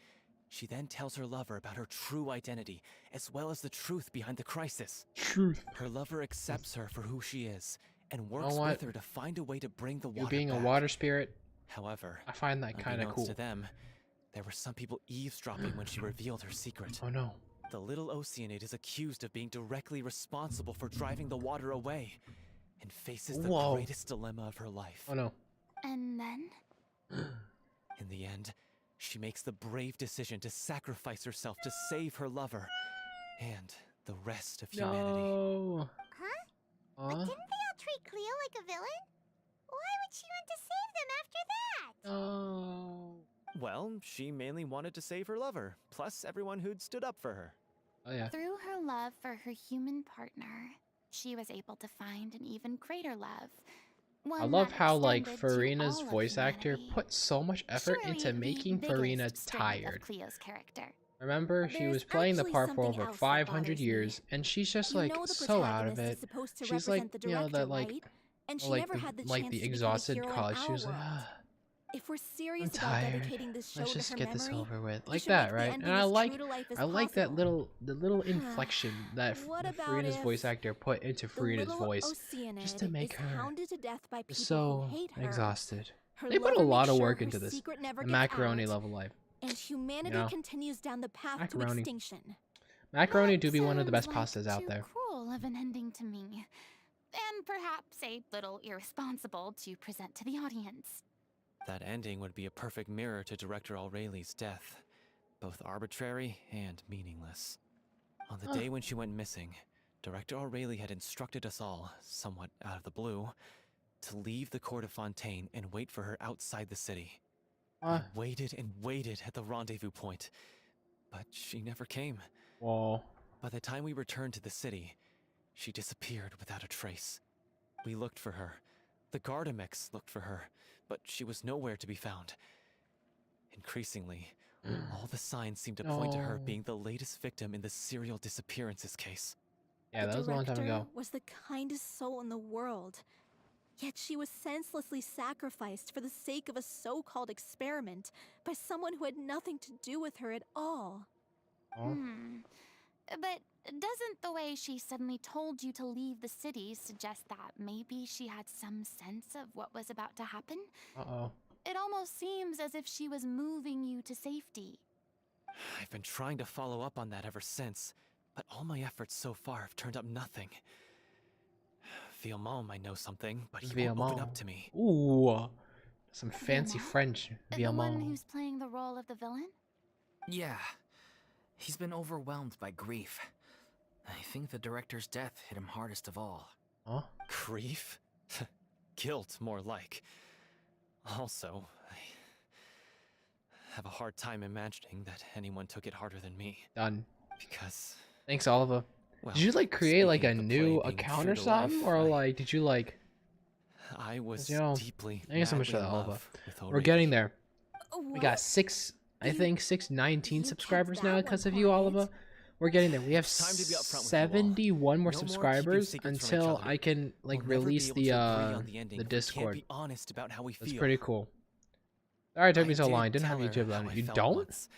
I: She then tells her lover about her true identity, as well as the truth behind the crisis.
A: Truth.
I: Her lover accepts her for who she is, and works
A: know what?
I: with her to find a way to bring the
A: You
I: water
A: being
I: back.
A: a water spirit,
I: However,
A: I find that kind of
I: unbeknownst
A: cool.
I: to them, there were some people eavesdropping when she revealed her secret.
A: Oh no.
I: The little Oceanid is accused of being directly responsible for driving the water away, and faces the
A: Whoa.
I: greatest dilemma of her life.
A: Oh no.
E: And then?
I: In the end, she makes the brave decision to sacrifice herself to save her lover and the rest of humanity.
A: No.
H: Huh? But
A: Huh?
H: didn't they all treat Cleo like a villain? Why would she want to save them after that?
A: No.
I: Well, she mainly wanted to save her lover, plus everyone who'd stood up for her.
A: Oh yeah.
E: Through her love for her human partner, she was able to find an even greater love.
A: I
E: One
A: love
E: that
A: how like
E: extended to
A: Farina's
E: all of
A: voice actor
E: humanity.
A: put so much effort
E: Surely
A: into
E: the
A: making
E: biggest
A: Farina
E: strength of
A: tired.
E: Cleo's character.
A: Remember, she
F: There's
A: was playing the
F: actually
A: part for
F: something
A: over
F: else that
A: 500
F: bothers me.
A: years, and she's just
F: You
A: like
F: know the
A: so out of
F: protagonist
A: it.
F: is supposed to
A: She's like,
F: represent the
A: you know,
F: director,
A: that like,
F: right? And she
A: like
F: never had the
A: like
F: chance
A: the
F: to become a
A: exhausted
F: hero in
A: college. She
F: our
A: was like,
F: world.
A: ah,
F: If we're
A: I'm
F: serious about
A: tired.
F: dedicating this show
A: Let's
F: to
A: just
F: her
A: get this
F: memory,
A: over with,
F: we
A: like
F: should
A: that,
F: make the
A: right?
F: ending
A: And I
F: as
A: like,
F: true to life as
A: I like that
F: possible.
A: the little inflection that
F: What about
A: Farina's voice
F: if
A: actor put into
F: The
A: Farina's
F: little
A: voice,
F: Oceanid
A: just to make
F: is
A: her
F: hounded to death by people
A: so
F: who hate her.
A: exhausted.
F: Her
A: They put a
F: lover
A: lot
F: makes
A: of
F: sure
A: work
F: her
A: into this.
F: secret never
A: The
F: gets
A: macaroni
F: out,
A: level life.
F: and humanity
A: know?
F: continues down the path
A: Macaroni.
F: to extinction.
A: Macaroni do
E: That
A: be one of the best
E: sounds
A: pastas
E: like
A: out
E: too
A: there.
E: cruel of an ending to me, and perhaps a little irresponsible to present to the audience.
I: That ending would be a perfect mirror to Director O'Reilly's death, both arbitrary and meaningless. On the day when she went missing, Director O'Reilly had instructed us all, somewhat out of the blue, to leave the court of Fontaine and wait for her outside the city. We waited and waited at the rendezvous point, but she never came.
A: Whoa.
I: By the time we returned to the city, she disappeared without a trace. We looked for her. The Gardamex looked for her, but she was nowhere to be found. Increasingly, all the signs seemed to point to her being the latest victim in the serial disappearances case.
A: Yeah, that was a long time ago.
F: Was the kindest soul in the world. Yet she was senselessly sacrificed for the sake of a so-called experiment by someone who had nothing to do with her at all.
E: But doesn't the way she suddenly told you to leave the city suggest that maybe she had some sense of what was about to happen? It almost seems as if she was moving you to safety.
I: I've been trying to follow up on that ever since, but all my efforts so far have turned up nothing. Villemont might know something, but he won't open up to me.
A: Ooh, some fancy French.
E: The one who's playing the role of the villain?
C: Yeah. He's been overwhelmed by grief. I think the director's death hit him hardest of all.
I: Grief? Guilt, more like. Also, I have a hard time imagining that anyone took it harder than me.
A: Done.
I: Because...
A: Thanks, Oliva.
I: Well,
A: did you like create like a
I: speaking of the
A: new
I: play being
A: account
I: true
A: or
I: to
A: something?
I: life,
A: Or like, did you like...
I: I was deeply,
A: thank you so much for
I: madly
A: that,
I: in
A: Oliva.
I: love with
A: We're
I: O'Reilly.
A: getting there.
F: What?
A: We got 619
F: you
A: subscribers
F: kept
A: now
F: that
A: because
F: one
A: of you,
F: quiet.
A: Oliva. We're getting there. We have
I: Time to be upfront with you all.
A: 71 more
I: No more
A: subscribers
I: keeping secrets from each
A: until
I: other.
A: I can like
I: We'll never be
A: release
I: able to agree on
A: the
I: ending if we
A: Discord.
I: Can't be honest about how we
A: That's
I: feel.
A: pretty cool. Sorry it took me so long. I
I: did
A: didn't have
I: tell her
A: YouTube
I: how
A: on
I: I
A: it. You
I: felt
A: don't?
I: once,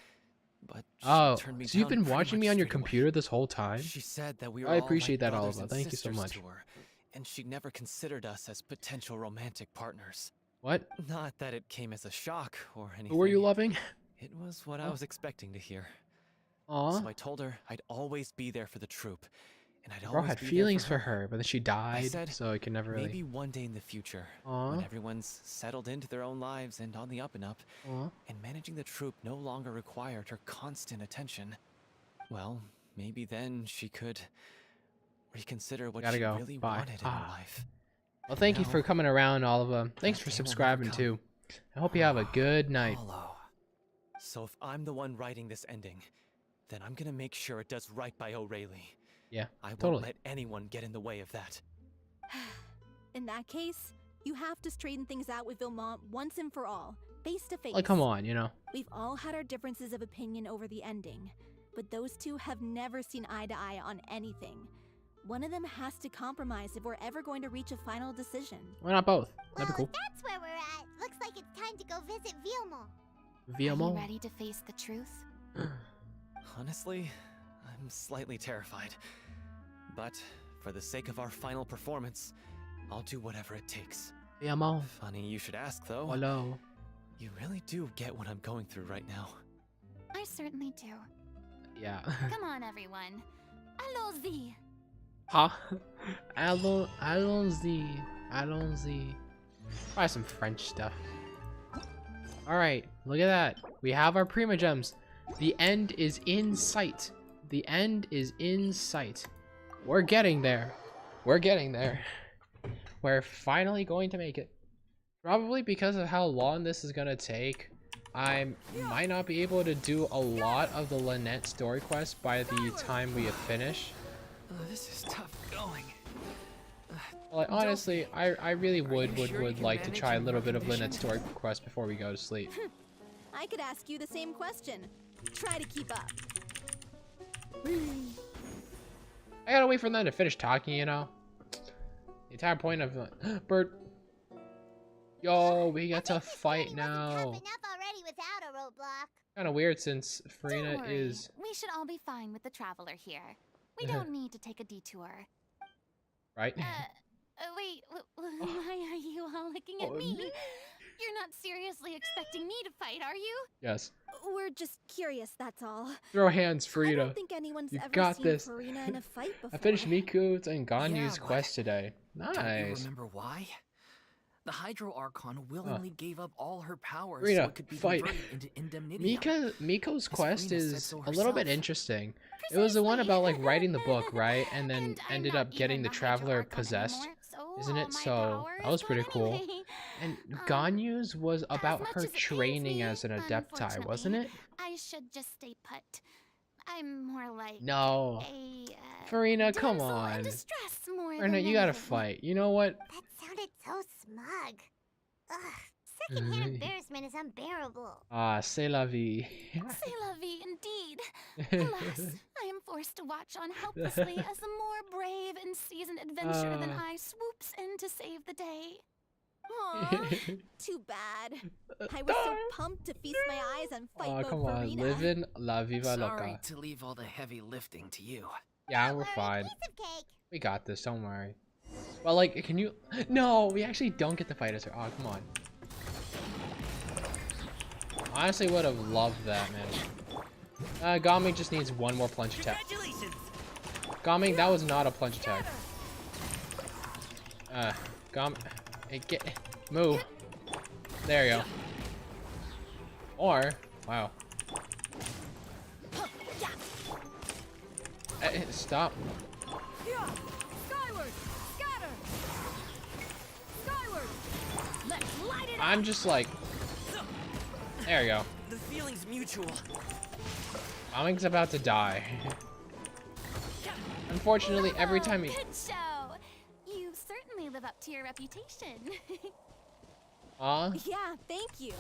I: but she
A: Oh,
I: turned me
A: so you've
I: down
A: been
I: pretty
A: watching me
I: much
A: on your
I: straight away.
A: computer this whole time?
I: She said that we were
A: I
I: all
A: appreciate
I: like
A: that,
I: brothers
A: Oliva.
I: and
A: Thank you so
I: sisters
A: much.
I: to her, and she never considered us as potential romantic partners.
A: What?
I: Not that it came as a shock or anything.
A: Who were you loving?
I: It was what I was expecting to hear.
A: Aw.
I: So I told her I'd always be there for the troupe, and I'd
A: Bro
I: always
A: had
I: be
A: feelings
I: there
A: for her, but then she died,
I: said,
A: so I can never really...
I: Maybe one day in the future,
A: Aw.
I: when everyone's settled into their own lives and on the up and up,
A: Aw.
I: and managing the troupe no longer required her constant attention, well, maybe then she could reconsider what
A: Gotta
I: she
A: go.
I: really
A: Bye.
I: wanted in her life.
A: Well, thank you
I: No.
A: for coming around, Oliva. Thanks
I: That
A: for
I: day will never
A: subscribing,
I: come.
A: too. I hope you have a good night.
I: Hollow. So if I'm the one writing this ending, then I'm gonna make sure it does right by O'Reilly.
A: Yeah,
I: I won't
A: totally.
I: let anyone get in the way of that.
F: In that case, you have to straighten things out with Villemont once and for all, face to face.
A: Like, come on, you know.
F: We've all had our differences of opinion over the ending, but those two have never seen eye to eye on anything. One of them has to compromise if we're ever going to reach a final decision.
A: Why not both?
H: Well,
A: That'd be cool.
H: if that's where we're at, looks like it's time to go visit Villemont.
E: Are you
A: Villemont?
E: ready to face the truth?
I: Honestly, I'm slightly terrified. But for the sake of our final performance, I'll do whatever it takes.
A: Villemont.
I: Funny you should ask, though.
A: Hello.
I: You really do get what I'm going through right now.
E: I certainly do.
A: Yeah.
E: Come on, everyone. Allons-y.
A: Huh? Allons-y. Allons-y. Try some French stuff. Alright, look at that. We have our Prima Gems. The end is in sight. The end is in sight. We're getting there. We're getting there. We're finally going to make it. Probably because of how long this is going to take, I might not be able to do a lot of the Lynette story quest by the time we finish.
C: This is tough going.
A: Like, honestly, I really would
C: sure you can
A: like to
C: manage
A: try a
C: in
A: little bit of
C: condition?
A: Lynette story quest before we go to sleep.
F: I could ask you the same question. Try to keep up.
A: I gotta wait for them to finish talking, you know? The entire point of Bert. Yo, we get to fight
H: Wasn't
A: now.
H: tough enough already without a roadblock.
A: Kind of weird since Farina
E: Don't worry.
A: is...
E: We should all be fine with the traveler here. We don't need to take a detour.
A: Right?
E: Wait, why are you all looking at me? You're not seriously expecting me to fight, are you?
A: Yes.
F: We're just curious, that's all.
A: Throw hands,
F: I
A: Farina.
F: don't think anyone's
A: You
F: ever
A: got
F: seen
A: this.
F: Farina in a fight before.
A: I finished Miku's and Ganyu's
C: Yeah, but
A: quest today.
C: Don't you
A: Nice.
C: remember why? The Hydro Archon willingly gave up all her powers
A: Rita,
C: so it could be
A: fight.
C: converted into indemnity.
A: Miko's quest
C: Farina said
A: is
C: so
A: a little bit
C: herself.
A: interesting. It was the one
E: Precisely.
A: about like writing the book, right? And then
E: And I'm
A: ended
E: not
A: up getting
E: even
A: the
E: the
A: Traveler
E: Hydro Archon
A: possessed,
E: anymore, so
A: isn't
E: all
A: it?
E: my
A: So
E: power
A: that was
E: is
A: pretty
E: gone
A: cool.
E: anyway.
A: And Ganyu's was about
E: much
A: her
E: as it pains
A: training
E: me,
A: as an Adepti, wasn't
E: unfortunately,
A: it?
E: I should just stay put. I'm more like
A: No.
E: a
A: Farina, come
E: damsel in
A: on.
E: distress more
A: Farina,
E: than
A: you gotta
E: anything.
A: fight. You know what?
H: That sounded so smug. Ugh, secondhand
A: Mm.
H: embarrassment is unbearable.
A: Ah, c'est la vie.
E: C'est la vie indeed. Alas, I am forced to watch on helplessly as the more brave and seasoned adventurer than I swoops in to save the day.
F: Aw, too bad. I was so pumped to feast my eyes on fight
A: Oh,
F: mode
A: come
F: for
A: on.
F: Rena.
A: Living la viva
C: Sorry
A: loca.
C: to leave all the heavy lifting to you.
A: Yeah,
H: Don't
A: we're
H: worry,
A: fine.
H: piece of cake.
A: We got this, don't worry. Well, like, can you... No, we actually don't get to fight as her. Oh, come on. Honestly, would have loved that, man. Gami just needs one more plunge attack. Gami, that was not a plunge attack. Gami... Hey, move. There you go. Or... Wow. Stop.
B: Skyward! Scatter! Skyward! Let's light it up!
A: I'm just like... There you go.
I: The feeling's mutual.
A: Gami's about to die. Unfortunately, every time he...
E: Good show. You certainly live up to your reputation.
A: Aw.
F: Yeah, thank you.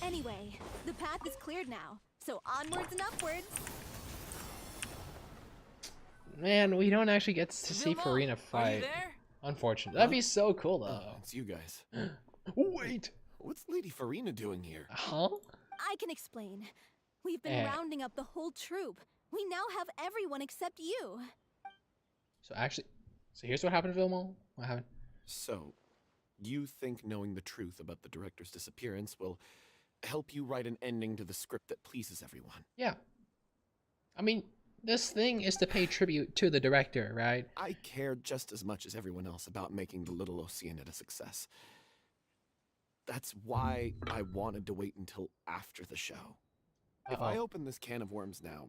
F: Anyway, the path is cleared now, so onwards and upwards.
A: Man, we don't actually get to see
C: Vilma,
A: Farina
C: Are
A: fight.
C: you there?
A: Unfortunately. That'd be so cool,
J: Oh,
A: though.
J: it's you guys.
A: Wait.
J: What's Lady Farina doing here?
A: Huh?
F: I can explain. We've been
A: Eh.
F: rounding up the whole troop. We now have everyone except you.
A: So actually... So here's what happened to Vilmo. What happened?
J: So, you think knowing the truth about the director's disappearance will help you write an ending to the script that pleases everyone?
A: Yeah. I mean, this thing is to pay tribute to the director, right?
J: I care just as much as everyone else about making the Little Oceanid a success. That's why I wanted to wait until after the show. If I open this can of worms now,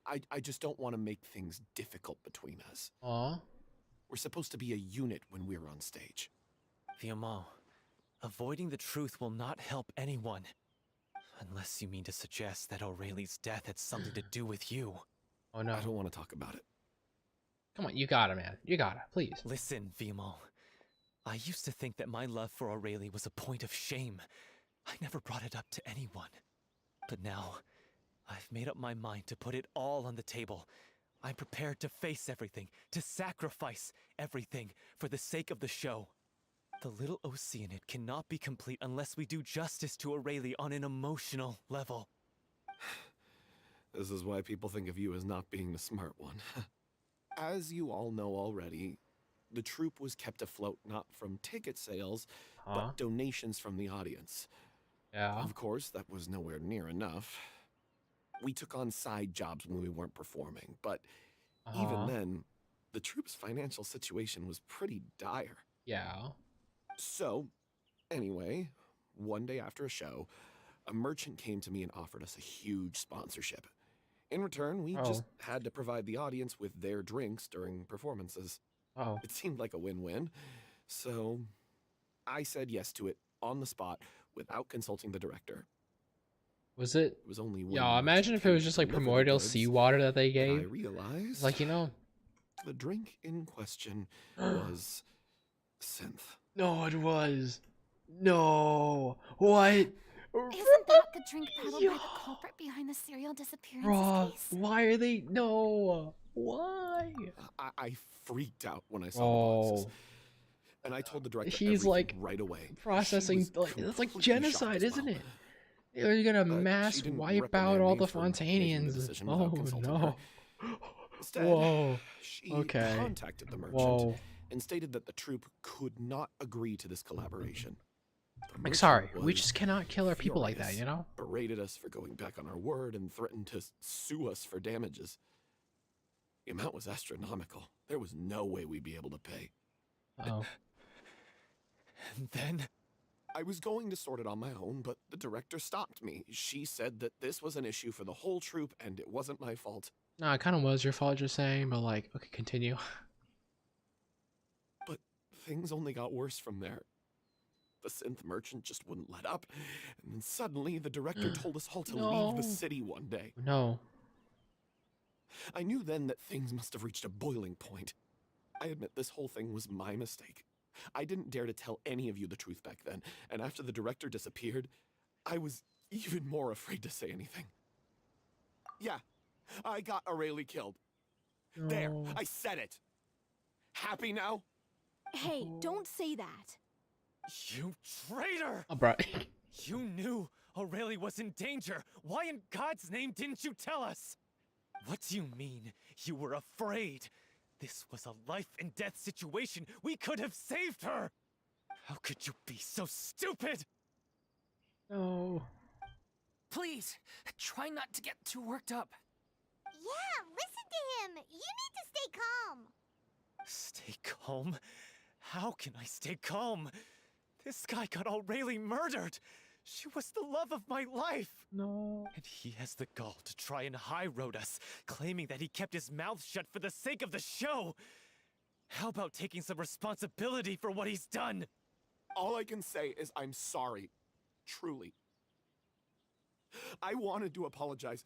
J: I just don't want to make things difficult between us.
A: Aw.
J: We're supposed to be a unit when we're on stage.
I: Vilma, avoiding the truth will not help anyone. Unless you mean to suggest that Aurelie's death had something to do with you.
A: Oh no.
J: I don't want to talk about it.
A: Come on, you got it, man. You got it, please.
I: Listen, Vilma. I used to think that my love for Aurelie was a point of shame. I never brought it up to anyone. But now, I've made up my mind to put it all on the table. I'm prepared to face everything, to sacrifice everything for the sake of the show. The Little Oceanid cannot be complete unless we do justice to Aurelie on an emotional level.
J: This is why people think of you as not being the smart one. As you all know already, the troupe was kept afloat not from ticket sales, but donations from the audience.
A: Yeah.
J: Of course, that was nowhere near enough. We took on side jobs when we weren't performing, but even then, the troupe's financial situation was pretty dire.
A: Yeah.
J: So, anyway, one day after a show, a merchant came to me and offered us a huge sponsorship. In return, we just had to provide the audience with their drinks during performances. It seemed like a win-win, so I said yes to it on the spot without consulting the director.
A: Was it?
J: It was only one.
A: Yeah, imagine if it was just like primordial seawater that they gave.
J: I realized,
A: like, you know,
J: the drink in question was synth.
A: No, it was. No. What?
E: Isn't that the drink peddled by the culprit behind the serial disappearance
A: Bruh,
E: case?
A: why are they? No. Why?
J: I freaked out when I saw the boxes. And I told the director
A: He's like
J: right away.
A: processing. Like, it's like genocide, isn't it? You're gonna mass wipe out all the Fontanians. Oh no.
J: Instead,
A: Whoa.
J: she
A: Okay.
J: contacted the merchant
A: Whoa.
J: and stated that the troupe could not agree to this collaboration. The
A: Like, sorry,
J: merchant
A: we
J: was
A: just cannot kill our people like that,
J: furious,
A: you know?
J: Berated us for going back on our word and threatened to sue us for damages. The amount was astronomical. There was no way we'd be able to pay.
A: Oh.
I: And then?
J: I was going to sort it on my own, but the director stopped me. She said that this was an issue for the whole troupe and it wasn't my fault.
A: No, it kind of was your fault, you're saying, but like, okay, continue.
J: But things only got worse from there. The synth merchant just wouldn't let up, and then suddenly the director told us all to leave the city one day.
A: No.
J: I knew then that things must have reached a boiling point. I admit this whole thing was my mistake. I didn't dare to tell any of you the truth back then, and after the director disappeared, I was even more afraid to say anything. Yeah, I got Aurelie killed.
A: No.
J: There, I said it. Happy now?
F: Hey, don't say that.
I: You traitor!
A: Oh, bro.
I: You knew Aurelie was in danger. Why in God's name didn't you tell us? What do you mean, you were afraid? This was a life and death situation. We could have saved her! How could you be so stupid?
A: No.
C: Please, try not to get too worked up.
H: Yeah, listen to him. You need to stay calm.
I: Stay calm? How can I stay calm? This guy got Aurelie murdered! She was the love of my life!
A: No.
I: And he has the gall to try and high-road us, claiming that he kept his mouth shut for the sake of the show! How about taking some responsibility for what he's done?
J: All I can say is I'm sorry. Truly. I wanted to apologize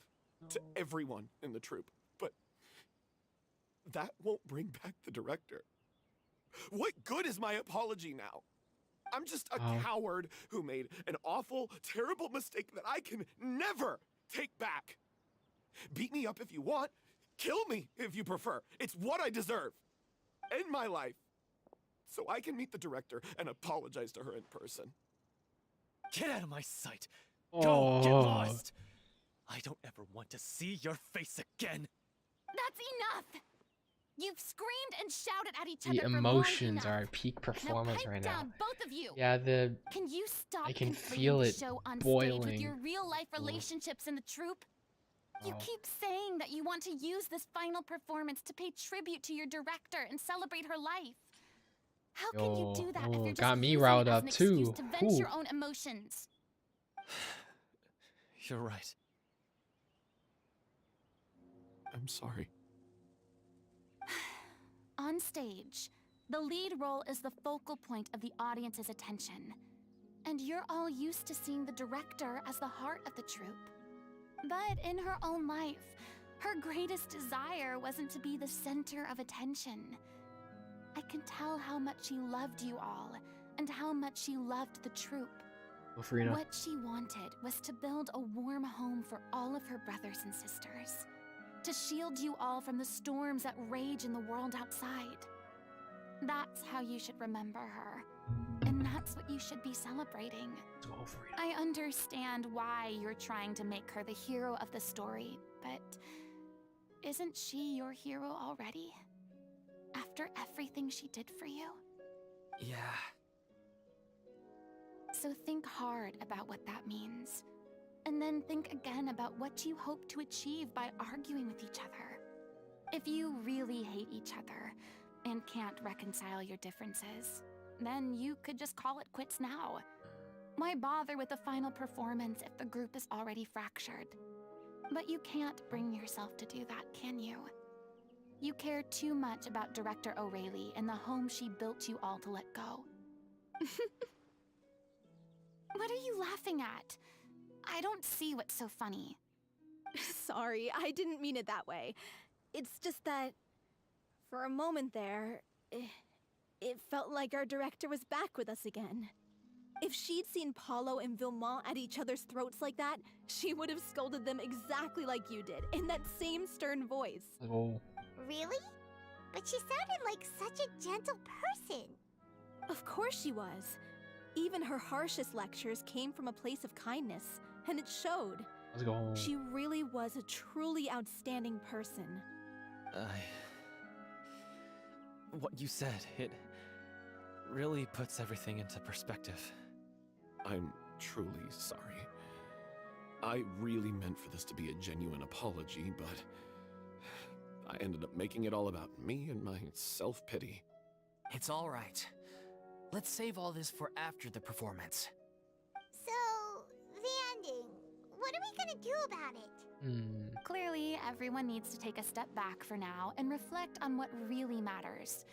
J: to everyone in the troupe, but that won't bring back the director. What good is my apology now? I'm just a coward who made an awful, terrible mistake that I can never take back. Beat me up if you want. Kill me if you prefer. It's what I deserve. End my life. So I can meet the director and apologize to her in person.
I: Get out of my sight! Go, get lost! I don't ever want to see your face again!
E: That's enough! You've screamed and shouted at each other
A: The
E: for long
A: emotions
E: enough.
A: are at peak performance
E: now pipe
A: right
E: down,
A: now.
E: both of you.
A: Yeah,
E: Can you stop
A: I can
E: conflating
A: feel
E: the
A: it
E: show on stage
A: boiling.
E: with your real life relationships in the troupe? You keep saying that you want to use this final performance to pay tribute to your director and celebrate her life. How can you do that if you're just
A: got me
E: using it
A: riled
E: as
A: up
E: an excuse
A: too.
E: to vent your own emotions?
I: You're right.
J: I'm sorry.
E: On stage, the lead role is the focal point of the audience's attention. And you're all used to seeing the director as the heart of the troupe. But in her own life, her greatest desire wasn't to be the center of attention. I can tell how much she loved you all, and how much she loved the troupe. What she wanted was to build a warm home for all of her brothers and sisters. To shield you all from the storms that rage in the world outside. That's how you should remember her. And that's what you should be celebrating. I understand why you're trying to make her the hero of the story, but isn't she your hero already? After everything she did for you?
C: Yeah.
E: So think hard about what that means. And then think again about what you hope to achieve by arguing with each other. If you really hate each other and can't reconcile your differences, then you could just call it quits now. Why bother with the final performance if the group is already fractured? But you can't bring yourself to do that, can you? You care too much about Director Aurelie and the home she built you all to let go. What are you laughing at? I don't see what's so funny.
F: Sorry, I didn't mean it that way. It's just that, for a moment there, it felt like our director was back with us again. If she'd seen Paulo and Villemont at each other's throats like that, she would have scolded them exactly like you did, in that same stern voice.
H: Really? But she sounded like such a gentle person.
F: Of course she was. Even her harshest lectures came from a place of kindness, and it showed.
A: Let's go home.
F: She really was a truly outstanding person.
I: What you said, it really puts everything into perspective.
J: I'm truly sorry. I really meant for this to be a genuine apology, but I ended up making it all about me and my self-pity.
C: It's all right. Let's save all this for after the performance.
H: So, the ending. What are we gonna do about it?
E: Clearly, everyone needs to take a step back for now and reflect on what really matters.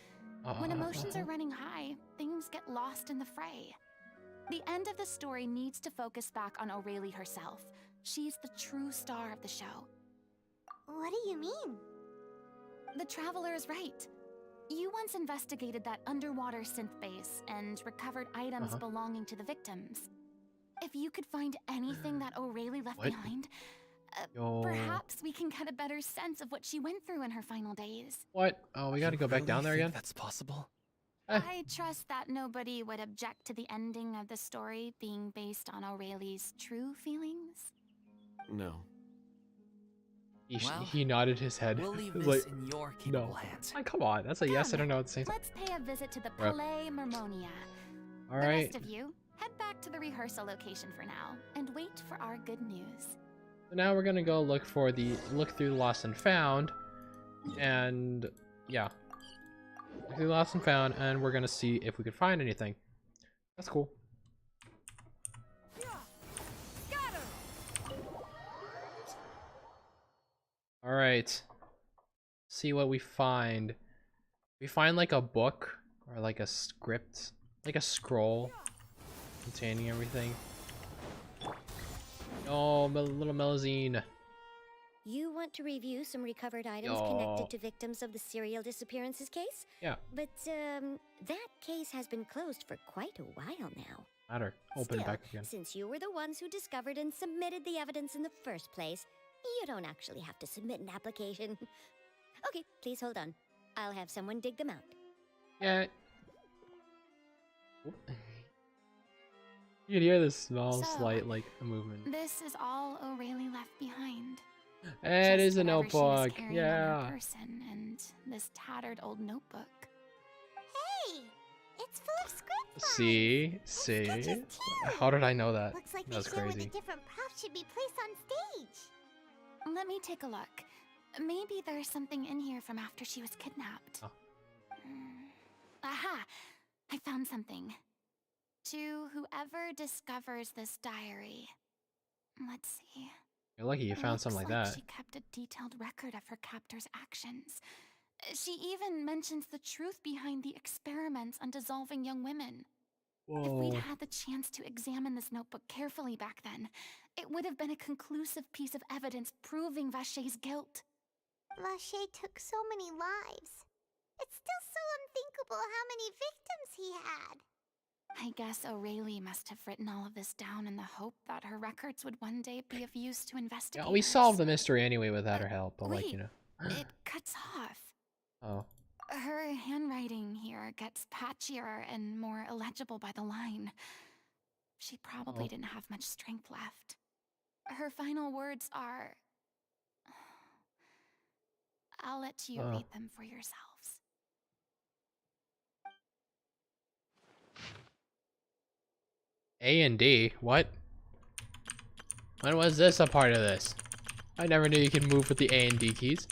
E: When emotions are running high, things get lost in the fray. The end of the story needs to focus back on O'Reilly herself. She's the true star of the show.
H: What do you mean?
E: The Traveler is right. You once investigated that underwater synth base and recovered items belonging to the victims. If you could find anything that O'Reilly left behind, perhaps we can get a better sense of what she went through in her final days.
A: What? Oh, we gotta go back down there again?
I: That's possible?
E: I trust that nobody would object to the ending of the story being based on O'Reilly's true feelings.
J: No.
A: He nodded his head.
C: We'll leave
A: Like,
C: this in your capable hands.
A: Oh, come on, that's a yes. I don't know at the same time.
E: Let's pay a visit to the Palais Mermonia.
A: All
E: The
A: right.
E: rest of you, head back to the rehearsal location for now and wait for our good news.
A: So now we're gonna go look through the Lost and Found, and yeah, look through the Lost and Found, and we're gonna see if we can find anything. That's cool. All right. See what we find. We find like a book or like a script, like a scroll containing everything. Oh, little Melazine.
K: You want to review some recovered items connected to victims of the serial disappearances case?
A: Yeah.
K: But, that case has been closed for quite a while now.
A: Matter. Open
K: Still,
A: back again.
K: since you were the ones who discovered and submitted the evidence in the first place, you don't actually have to submit an application. Okay, please hold on. I'll have someone dig them out.
A: Yeah. You can hear this small, slight, like, movement.
E: This is all O'Reilly left behind.
A: It is a
E: Whatever she was
A: notebook.
E: carrying on
A: Yeah.
E: her person and this tattered old notebook.
H: Hey! It's full of script lines.
A: See? How did I know that?
H: Looks like
A: That's
H: they show where the
A: crazy.
H: different props should be placed on stage.
E: Let me take a look. Maybe there's something in here from after she was kidnapped.
A: Oh.
E: Aha! I found something. To whoever discovers this diary. Let's see.
A: You're lucky you found something like that.
E: She kept a detailed record of her captor's actions. She even mentions the truth behind the experiments on dissolving young women.
A: Whoa.
E: If we'd had the chance to examine this notebook carefully back then, it would have been a conclusive piece of evidence proving Vachey's guilt.
H: Vachey took so many lives. It's still so unthinkable how many victims he had.
E: I guess O'Reilly must have written all of this down in the hope that her records would one day be of use to investigate.
A: Yeah, we solved the mystery anyway without her help, but like,
E: wait,
A: you know.
E: It cuts off.
A: Oh.
E: Her handwriting here gets patchier and more illegible by the line. She probably didn't have much strength left. Her final words are... I'll let you read them for yourselves.
A: A and D? What? When was this a part of this? I never knew you could move with the A and D keys.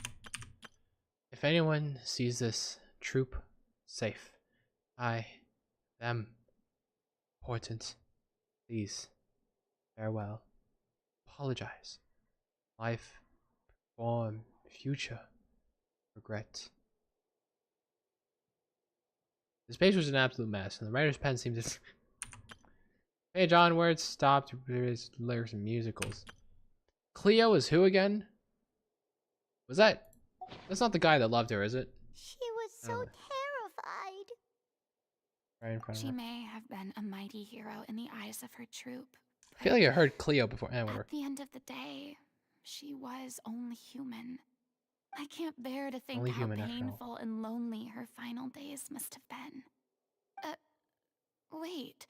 A: If anyone sees this troop safe, I, them, important, please, farewell, apologize, life, form, future, regret. This page was an absolute mess, and the writer's pen seemed to... Page onwards, stopped, lyrics and musicals. Cleo is who again? Was that... That's not the guy that loved her, is it?
H: She was so terrified.
A: Right in front of
E: She
A: her.
E: may have been a mighty hero in the eyes of her troop.
A: I feel like I heard Cleo before. Whatever.
E: At the end of the day, she was only human. I can't bear to think
A: Only
E: how
A: human, after all.
E: painful and lonely her final days must have been. Wait.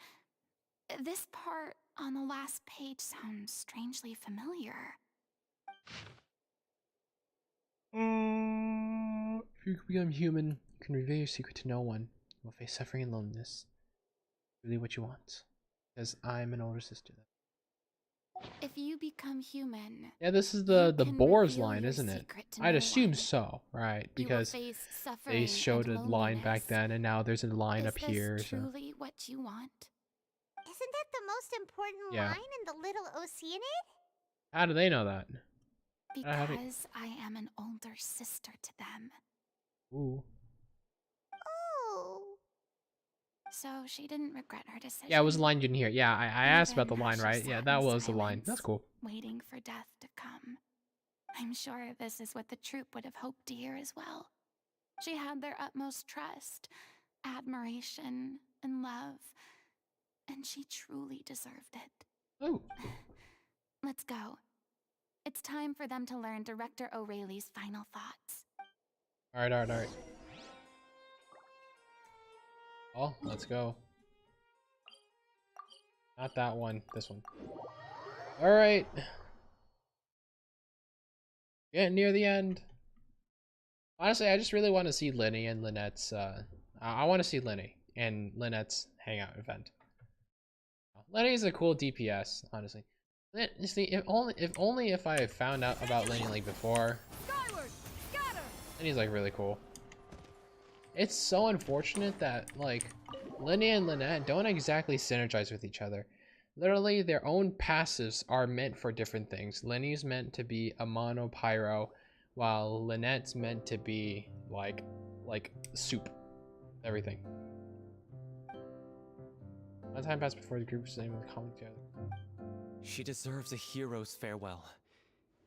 E: This part on the last page sounds strangely familiar.
A: If you become human, you can reveal your secret to no one. You will face suffering and loneliness. Really what you want. Because I'm an older sister.
E: If you become human,
A: Yeah, this is the
E: can
A: Boars
E: reveal
A: line,
E: your
A: isn't it?
E: secret to
A: I'd
E: no
A: assume
E: one.
A: so, right?
E: You will
A: Because
E: face
A: they
E: suffering
A: showed a
E: and
A: line back
E: loneliness.
A: then, and now there's a line
E: Is
A: up here.
E: this
A: So
E: truly what you want?
H: Isn't that the most important
A: yeah,
H: line in the Little Oceanid?
A: how do they know that? How do-
E: Because I am an older sister to them.
A: Ooh.
H: Oh.
E: So she didn't regret her decision.
A: Yeah, it was a line you didn't hear. Yeah, I asked about the
E: Even
A: line,
E: as she
A: right? Yeah,
E: sat
A: that
E: in
A: was the line. That's
E: silence,
A: cool.
E: waiting for death to come. I'm sure this is what the troupe would have hoped to hear as well. She had their utmost trust, admiration, and love, and she truly deserved it.
A: Oh.
E: Let's go. It's time for them to learn Director O'Reilly's final thoughts.
A: All right, all right, all right. Oh, let's go. Not that one. This one. All right. Getting near the end. Honestly, I just really want to see Lenny and Lynette's. I want to see Lenny and Lynette's hangout event. Lenny is a cool DPS, honestly. See, if only if I found out about Lenny like before.
B: Skyward, scatter.
A: Lenny's like really cool. It's so unfortunate that like Lenny and Lynette don't exactly synergize with each other. Literally, their own passives are meant for different things. Lenny's meant to be a mono pyro, while Lynette's meant to be like soup, everything. One time passed before the group was able to come together.
I: She deserves a hero's farewell.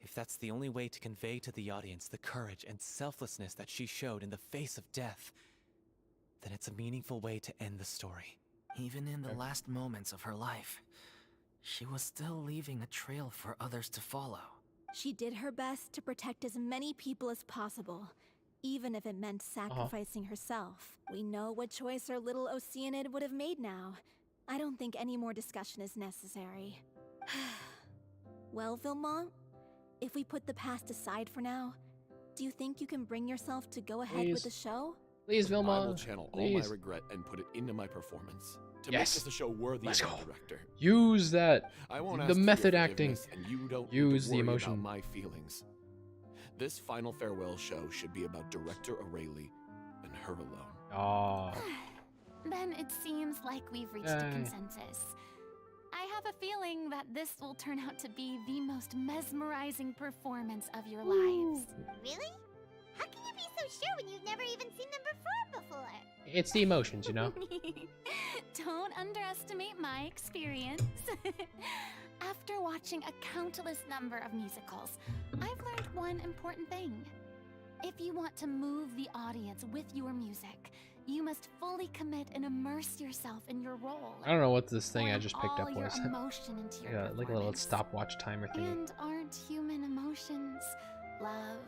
I: If that's the only way to convey to the audience the courage and selflessness that she showed in the face of death, then it's a meaningful way to end the story.
C: Even in the last moments of her life, she was still leaving a trail for others to follow.
F: She did her best to protect as many people as possible, even if it meant sacrificing herself. We know what choice our little Oceanid would have made now. I don't think any more discussion is necessary. Well, Vilmont, if we put the past aside for now, do you think you can bring yourself to go ahead with the show?
A: Please, Vilmont.
J: I will channel all my regret and put it into my performance to make this a show worthy of a director.
A: Use that.
J: I won't
A: The
J: ask
A: method
J: for your
A: acting.
J: forgiveness, and you don't
A: Use
J: need to
A: the
J: worry
A: emotion.
J: about my feelings. This final farewell show should be about Director O'Reilly and her alone.
A: Oh.
E: Then it seems like we've reached a consensus. I have a feeling that this will turn out to be the most mesmerizing performance of your lives.
H: Really? How can you be so sure when you've never even seen them perform before?
A: It's the emotions, you know?
E: Don't underestimate my experience. After watching a countless number of musicals, I've learned one important thing. If you want to move the audience with your music, you must fully commit and immerse yourself in your role.
A: I don't know what this thing I just picked
E: all
A: up
E: your
A: was.
E: emotion into your
A: Yeah, like a little
E: performance.
A: stopwatch timer thing.
E: And aren't human emotions, love,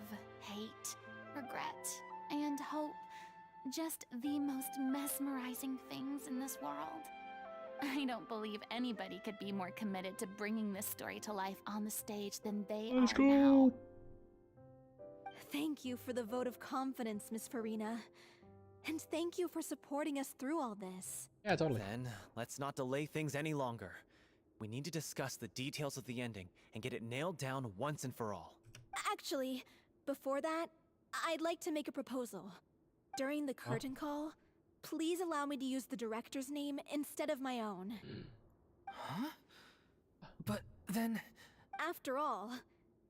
E: hate, regret, and hope, just the most mesmerizing things in this world? I don't believe anybody could be more committed to bringing this story to life on the stage than they are now.
F: Thank you for the vote of confidence, Miss Farina. And thank you for supporting us through all this.
A: Yeah, totally.
I: Then, let's not delay things any longer. We need to discuss the details of the ending and get it nailed down once and for all.
F: Actually, before that, I'd like to make a proposal. During the curtain call, please allow me to use the director's name instead of my own.
C: Huh? But then...
F: After all,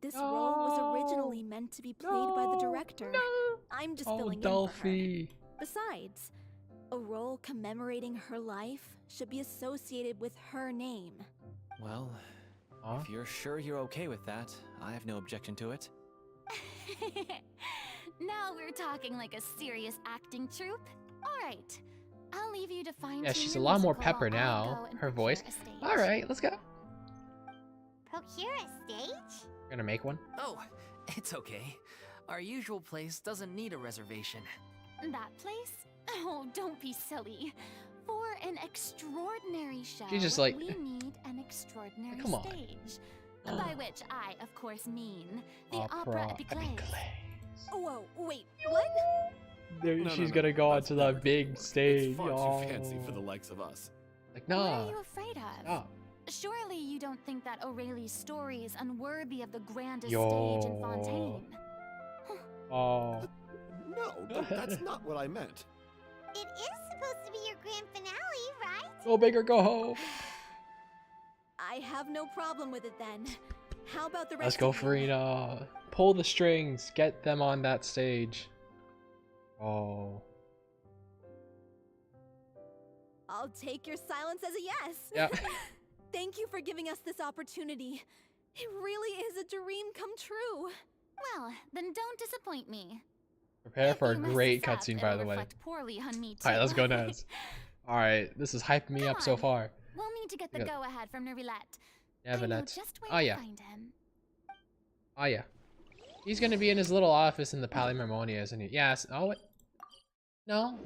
F: this role was originally meant to be played by the director. I'm just filling in for her. Besides, a role commemorating her life should be associated with her name.
I: Well, if you're sure you're okay with that, I have no objection to it.
E: Now we're talking like a serious acting troupe. All right, I'll leave you to find.
A: Yeah, she's a lot more pepper now. Her voice. All right, let's go.
H: Procure a stage?
A: We're gonna make one.
C: Oh, it's okay. Our usual place doesn't need a reservation.
E: That place? Oh, don't be silly. For an extraordinary show,
A: She's just like,
E: we need an extraordinary
A: come on.
E: stage. By which I, of course, mean the Opera Epiclese.
F: Whoa, wait, what?
A: There, she's gonna go onto the big stage.
J: It's far too fancy for the likes of us.
A: Like,
E: What
A: nah.
E: are you afraid of?
A: Stop.
E: Surely you don't think that Aurelie's story is unworthy of the grandest
A: Yo.
E: stage in Fontaine.
A: Oh.
J: No, that's not what I meant.
H: It is supposed to be your grand finale, right?
A: Go big or go home.
F: I have no problem with it then. How about the rest
A: Let's go,
F: of you?
A: Farina. Pull the strings. Get them on that stage. Oh.
F: I'll take your silence as a yes.
A: Yeah.
F: Thank you for giving us this opportunity. It really is a dream come true.
E: Well, then don't disappoint me.
A: Prepare for a
E: If you mess
A: great
E: this up,
A: cutscene,
E: it'll
A: by the way.
E: reflect poorly on me
A: Alright, let's go,
E: too.
A: Nez. Alright, this is hyping me
E: Come
A: up so
E: on.
A: far.
E: We'll need to get the
A: Yeah.
E: go-ahead from Neuvillette.
A: Yeah,
E: I know
A: Vanette.
E: just where
A: Oh,
E: to
A: yeah.
E: find him.
A: Oh, yeah. He's gonna be in his little office in the Palais Marmonia, isn't he? Yes. Oh, wait. No.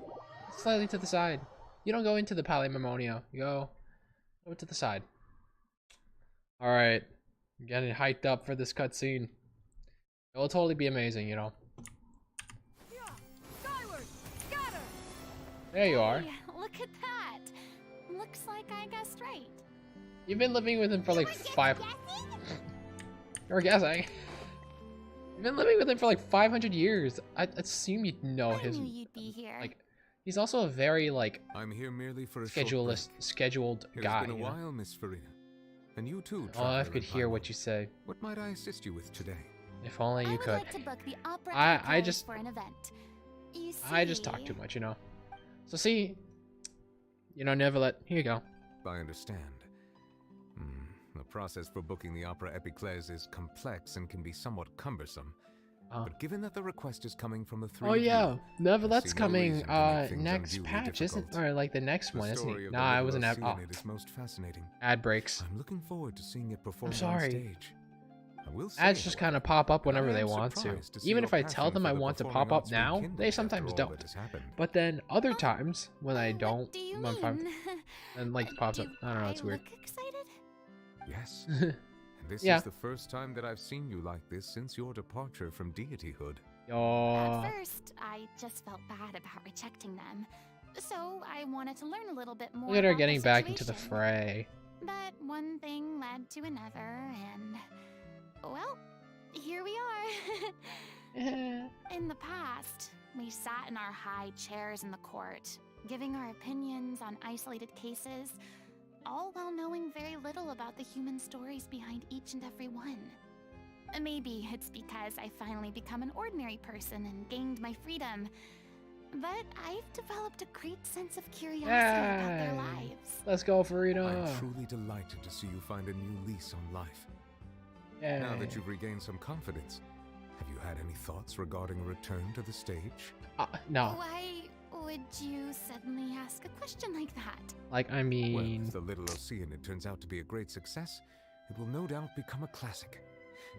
A: Slightly to the side. You don't go into the Palais Marmonia. You go to the side. Alright. I'm getting hyped up for this cutscene. It'll totally be amazing, you know.
B: Skyward! Scatter!
A: There you are.
E: Hey, look at that. Looks like I guessed right.
A: You've been living with him for like
H: Just
A: 5...
H: guessing?
A: You're guessing. You've been living with him for like 500 years. I assume you'd know
E: I
A: his...
E: knew you'd be here.
A: Like, he's also a very, like,
L: I'm here merely for a short break.
A: scheduled
L: It
A: guy.
L: has been a
A: you know?
L: while, Miss Farina. And you too,
A: Oh, I
L: traveler
A: could
L: in
A: hear
L: Hyrule.
A: what you say.
L: What might I assist you with today?
A: If only
E: I
A: you
E: would
A: could.
E: like to book the opera
A: I
E: Epiclose
A: just-
E: for an event. You see,
A: I just talk too much, you know. So see, you know, Neuvillette, here you go.
L: I understand. The process for booking the opera Epiclese is complex and can be somewhat cumbersome. But given that the request is coming from the three
A: Oh
L: of
A: yeah,
L: you,
A: Neuvillette's
L: see no
A: coming
L: reason to make things
A: next
L: unduly
A: patch, isn't
L: difficult.
A: or like the next
L: The
A: one, isn't
L: story
A: he?
L: of
A: Nah,
L: the
A: I
L: little
A: wasn't at
L: Oceanid is most fascinating.
A: ad breaks.
L: I'm looking forward to seeing it performed on
A: sorry.
L: stage. I will say,
A: Ads just kind of pop up
L: that I
A: whenever they
L: am
A: want to.
L: surprised to see
A: Even
L: your
A: if I tell
L: passion
A: them
L: for
A: I
L: the
A: want to
L: performing
A: pop up
L: arts
A: now,
L: rekindled
A: they
L: after
A: sometimes
L: all
A: don't.
L: that has happened.
A: But then other times when I don't,
E: What do you
A: when I'm-
E: mean?
A: and like pops up. I don't know, it's weird.
E: Look excited?
L: Yes. And this
A: Yeah.
L: is the first time that I've seen you like this since your departure from deityhood.
A: Yo.
E: At first, I just felt bad about rejecting them. So I wanted to learn a little bit more
A: Look at her
E: about the
A: getting back into the
E: situation.
A: fray.
E: But one thing led to another, and well, here we are. In the past, we sat in our high chairs in the court, giving our opinions on isolated cases, all while knowing very little about the human stories behind each and every one. Maybe it's because I finally become an ordinary person and gained my freedom, but I've developed a great sense of curiosity about their
A: Yay.
E: lives.
A: Let's go, Farina.
L: I'm truly delighted to see you find a new lease on life. Now that you've regained some confidence, have you had any thoughts regarding a return to the stage?
A: No.
E: Why would you suddenly ask a question like that?
A: Like, I
L: Well,
A: mean...
L: if the Little Oceanid turns out to be a great success, it will no doubt become a classic.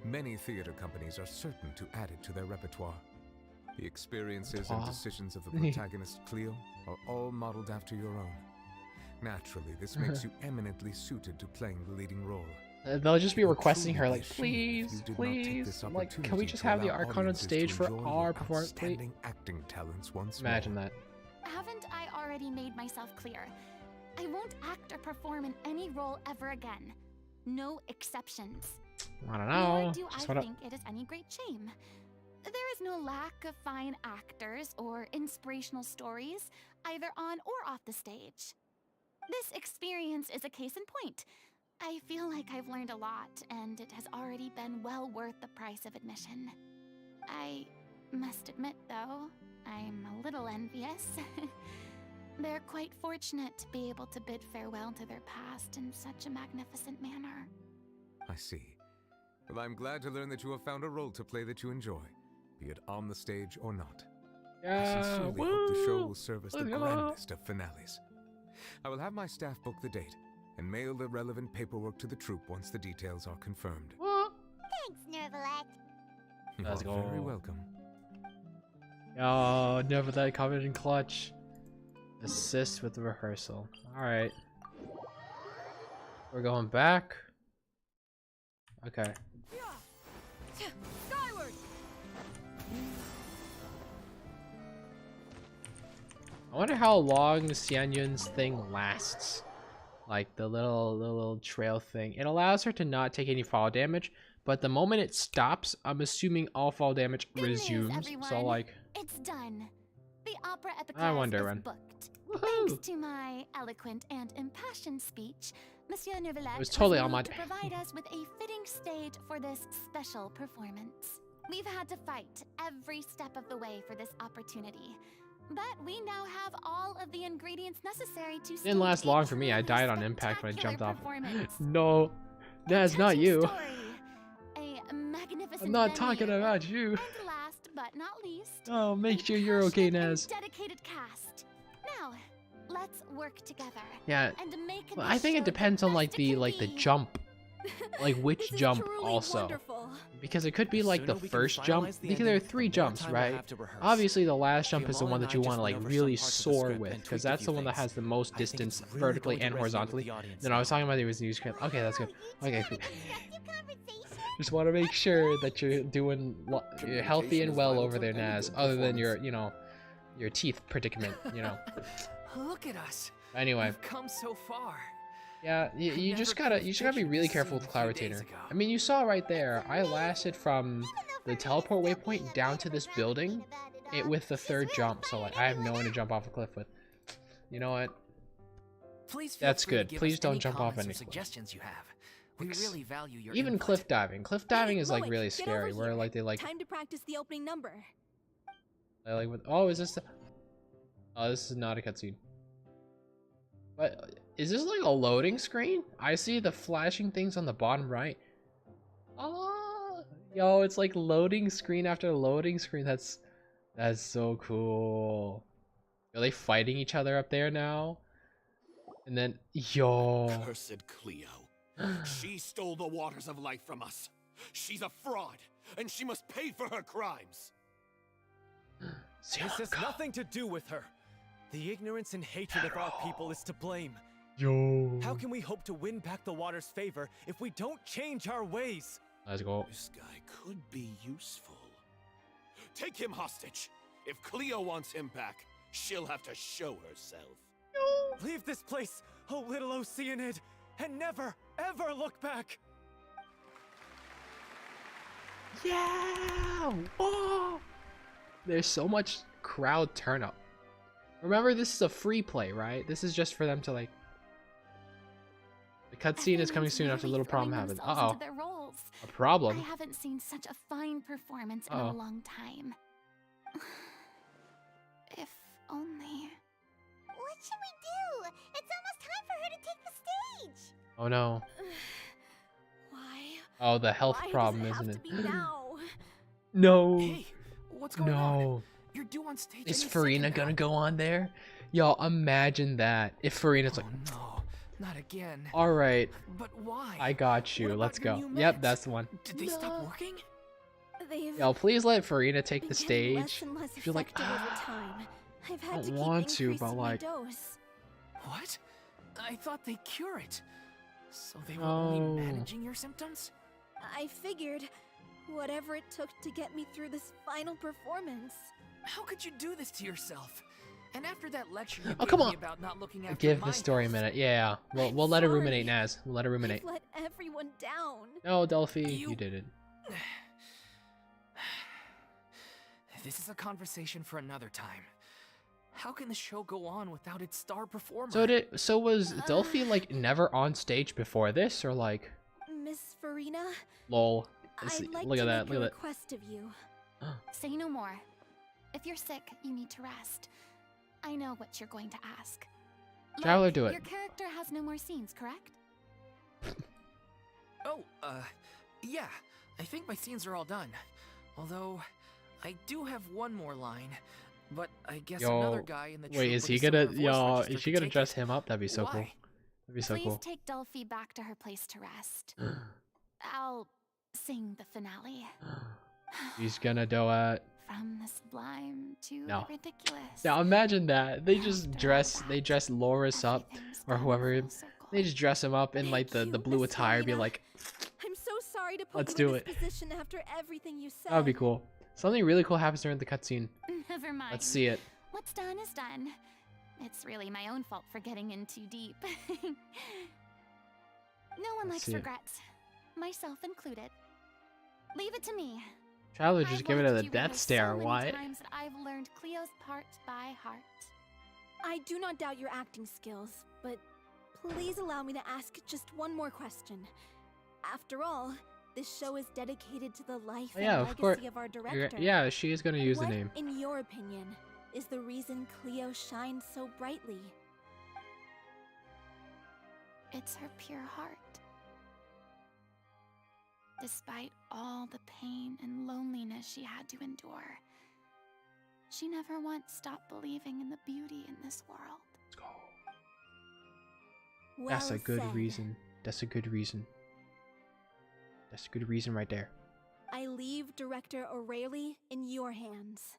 L: Many theater companies are certain to add it to their repertoire. The experiences and decisions of the protagonist Cleo are all modeled after your own. Naturally, this makes you eminently suited to playing the leading role.
A: They'll just be requesting her,
L: truly
A: like,
L: be ashamed if you
A: please,
L: did not take
A: please,
L: this
A: like, can we
L: opportunity
A: just
L: to
A: have the
L: allow
A: Archon on
L: audiences
A: stage
L: to
A: for
L: enjoy
A: our
L: your
A: performance, please?
L: outstanding acting talents once
A: Imagine
L: more.
A: that.
E: Haven't I already made myself clear? I won't act or perform in any role ever again. No exceptions.
A: I don't know.
E: Nor do I
A: Just wanna-
E: think it is any great shame. There is no lack of fine actors or inspirational stories, either on or off the stage. This experience is a case in point. I feel like I've learned a lot, and it has already been well worth the price of admission. I must admit, though, I'm a little envious. They're quite fortunate to be able to bid farewell to their past in such a magnificent manner.
L: I see. Well, I'm glad to learn that you have found a role to play that you enjoy, be it on the stage or not. I sincerely hope the show will serve as the
A: Let's go.
L: grandest of finales. I will have my staff book the date and mail the relevant paperwork to the troupe once the details are confirmed.
H: Thanks, Neuvillette.
A: Let's
L: You are very
A: go.
L: welcome.
A: Yo, never that coming in clutch. Assist with the rehearsal. Alright. We're going back. Okay.
B: Skyward!
A: I wonder how long the Xianyun's thing lasts. like the little trail thing. It allows her to not take any fall damage, but the moment it stops, I'm assuming all fall damage resumes. So like,
E: it's done. The opera
A: I wonder
E: epiclese
A: when.
E: is booked.
A: Woohoo!
E: Thanks to my eloquent and impassioned speech, Monsieur Neuvillette
A: It was totally
E: was
A: on my
E: moved to provide us with a fitting stage for this special performance. We've had to fight every step of the way for this opportunity, but we now have all of the ingredients necessary to stage
A: Didn't last
E: a
A: long for me. I
E: truly
A: died on impact when I jumped
E: spectacular
A: off.
E: performance.
A: No, that's not
E: Touching
A: you.
E: story, a magnificent
A: I'm not
E: venue,
A: talking about you.
E: and last but not least,
A: Oh, make
E: a
A: sure you're okay,
E: passionate and
A: Naz.
E: dedicated cast. Now, let's work together.
A: Yeah,
E: And make
A: well,
E: this
A: I think
E: show
A: it depends on like
E: best it
A: the
E: can be.
A: jump, like which
F: This is
A: jump
F: truly
A: also,
F: wonderful.
A: because it could be
I: The
A: like the
I: sooner we can
A: first jump.
I: finalize the
A: Because there are
I: ending,
A: 3
I: the more
A: jumps,
I: time we'll
A: right?
I: have to rehearse.
A: Obviously, the last jump is the
I: Fiamma
A: one
I: and
A: that
I: I
A: you
I: just
A: want to like
I: went over
A: really
I: some parts of the
A: soar
I: script
A: with,
I: and
A: because
I: tweaked a
A: that's
I: few
A: the one that
I: things.
A: has the most
I: I think it's
A: distance
I: really
A: vertically
I: going to
A: and
I: resonate with
A: horizontally.
I: the audience
A: Then I was
I: now.
A: talking about the new script. Okay, that's good. Okay,
H: Constructive conversation?
A: just want to make sure that you're doing you're healthy and
J: Communication is
A: well
J: vital
A: over
J: to
A: there,
J: any
A: Naz.
J: good
A: Other than your,
J: performance.
A: you know, your teeth predicament. You know.
C: Look at us.
A: Anyway.
C: We've come so far.
A: Yeah, you
C: I
A: just
C: never
A: gotta
C: could've
A: be
C: pictured
A: really
C: this
A: careful with
C: scene
A: Cloud
C: a few days
A: Retainer.
C: ago.
A: I mean, you saw right there, I lasted from the teleport waypoint down to this building with the 3rd jump, so like I have no one to jump off a cliff with. You know what?
C: Please feel
A: That's
C: free to
A: good.
C: give
A: Please
C: us
A: don't
C: any
A: jump off
C: comments or
A: any cliff.
C: suggestions you have. We really value your
A: Even
C: input.
A: cliff diving. Cliff diving is like
F: Loic,
A: really
F: get
A: scary,
F: over
A: where
F: here.
A: like they like
F: Time to practice the opening number.
A: oh, is this the... Oh, this is not a cutscene. What is this, like a loading screen? I see the flashing things on the bottom right. Oh, yo, it's like loading screen after loading screen. That's so cool. Are they fighting each other up there now? And then, yo.
J: Cursed Cleo. She stole the waters of life from us. She's a fraud, and she must pay for her crimes.
I: This has nothing to do with her. The ignorance and hatred of our people is to blame.
A: Yo.
I: How can we hope to win back the water's favor if we don't change our ways?
A: Let's go.
J: This guy could be useful. Take him hostage. If Cleo wants him back, she'll have to show herself.
I: Leave this place, oh little Oceanid, and never, ever look back!
A: Yeah! Whoa! There's so much crowd turn up. Remember, this is a free play, right? This is just for them to like... The cutscene is coming soon after a little problem happens. Uh-oh. A problem?
E: I haven't seen such a fine performance in
A: Uh-oh.
E: a long time. If only...
H: What should we do? It's almost time for her to take the stage.
A: Oh no.
F: Why?
A: Oh, the health
F: Why
A: problem,
F: does it have
A: isn't
F: to
A: it?
F: be now?
A: No.
C: Hey, what's going on?
A: No.
C: You're due on stage.
A: Is
C: any
A: Farina
C: second
A: gonna
C: now.
A: go on there? Yo, imagine that. If Farina's like,
C: Oh no, not again.
A: alright,
C: But why?
A: I got you,
C: What about
A: let's
C: your
A: go.
C: new
A: Yep,
C: meds?
A: that's the one.
C: Did they stop working?
F: They've
A: Yo, please let Farina take
F: been
A: the
F: getting less
A: stage.
F: and less
A: If you're like,
F: effective over time. I've had
A: don't
F: to keep
A: want to, but,
F: increasing my
A: like-
F: dose.
C: What? I thought they cure it. So they were only
A: No.
C: managing your symptoms?
F: I figured whatever it took to get me through this final performance.
C: How could you do this to yourself? And after that lecture you
A: Oh,
C: gave
A: come
C: me
A: on.
C: about not looking after
A: Give
C: my
A: the story a
C: health.
A: minute. Yeah, we'll
F: I'm
A: let her
F: sorry.
A: ruminate, Naz. We'll let her ruminate.
F: I've let everyone down.
A: No, Delphi,
C: You-
A: you did it.
C: This is a conversation for another time. How can the show go on without its star performer?
A: So was Delphi like never on stage before this, or like,
F: Miss Farina,
A: lol? Let's see.
F: I'd like
A: Look
F: to
A: at that.
F: make a
A: Look at
F: request of you.
E: Say no more. If you're sick, you need to rest. I know what you're going to ask.
A: Traveler,
E: Look,
A: do it.
E: Your character has no more scenes, correct?
C: Oh, yeah. I think my scenes are all done. Although, I do have one more line. But I guess another
A: Yo,
C: guy in the
A: wait,
C: troupe
A: is
C: with
A: he
C: a
A: gonna,
C: similar voice
A: yo,
C: register
A: is she
C: could
A: gonna
C: take
A: dress
C: it.
A: him up? That'd be so cool.
C: Why?
A: That'd be so
E: Please
A: cool.
E: take Delphi back to her place to rest. I'll sing the finale.
A: He's gonna do it.
E: From the sublime to
A: No.
E: the ridiculous.
A: Now imagine that. They just
E: After all
A: dress,
E: that,
A: they dress Loris up,
E: everything's
A: or
E: come
A: whoever.
E: full circle.
A: They just dress him up in like
F: Thank
A: the
F: you,
A: blue
F: Miss
A: attire, be
F: Farina.
A: like,
F: I'm so sorry to put
A: Let's
F: you
A: do
F: in this
A: it.
F: position after everything you said.
A: that'd be cool. Something really cool happens during the cutscene.
E: Never mind.
A: Let's see it.
E: What's done is done. It's really my own fault for getting in too deep. No one likes regrets, myself included. Leave it to me.
A: Traveler just giving it a death stare.
E: So many
A: What?
E: times that I've learned Cleo's part by heart.
F: I do not doubt your acting skills, but please allow me to ask just one more question. After all, this show is dedicated to the life and legacy of our director.
A: Yeah, she is going to use the name.
F: What, in your opinion, is the reason Cleo shines so brightly?
E: It's her pure heart. Despite all the pain and loneliness she had to endure, she never once stopped believing in the beauty in this world.
A: Let's go.
F: Well
A: That's a good
F: said.
A: reason. That's a good reason. That's a good reason right there.
F: I leave Director O'Reilly in your hands.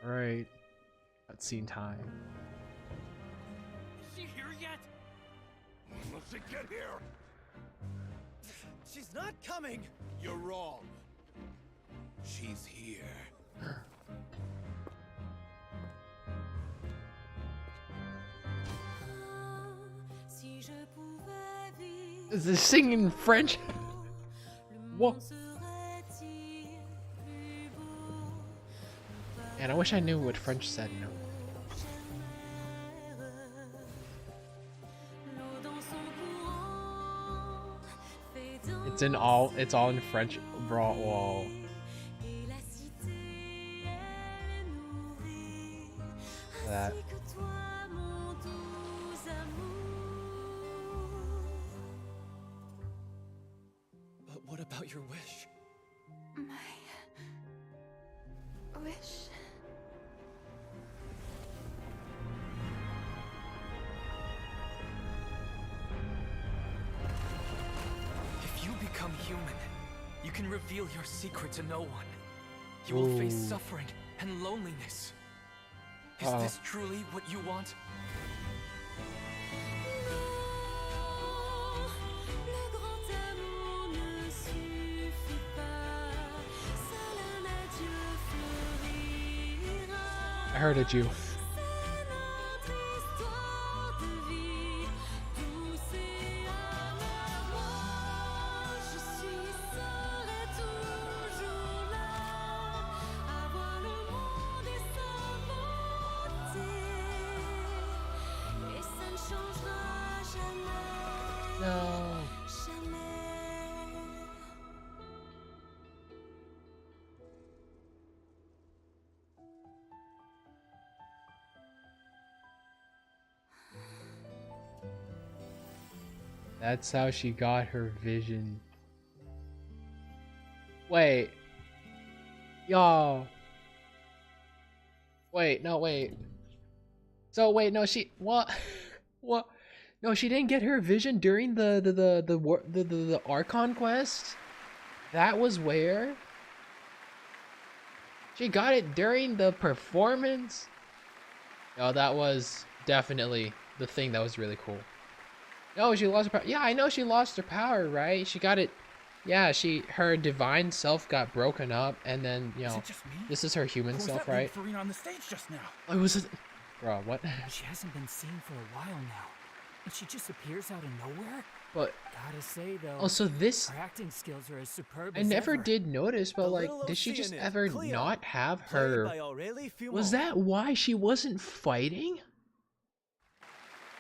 A: Alright. Cutscene time.
C: Is she here yet?
J: Let's get here.
I: She's not coming.
J: You're wrong. She's here.
A: Is this singing in French? What? And I wish I knew what French said. No. It's all in French, bro. Whoa. That.
I: But what about your wish?
E: My wish.
C: If you become human, you can reveal your secret to no one. You will face suffering and loneliness. Is this truly what you want?
A: I heard a Jew. No. That's how she got her vision. Wait. Y'all. Wait, no, wait. So wait, no, she what? What? No, she didn't get her vision during the Archon quest. That was where she got it during the performance. Oh, that was definitely the thing that was really cool. No, she lost her power. Yeah, I know she lost her power, right? She got it. Yeah, her divine self got broken up, and then this is her human self, right?
C: On the stage just now.
A: Oh, was it? Bro, what?
C: She hasn't been seen for a while now. And she just appears out of nowhere?
A: But
C: gotta say though,
A: also this
C: her acting skills are as superb
A: I
C: as
A: never
C: ever.
A: did notice, but like, did she just ever not have her? Was that why she wasn't fighting?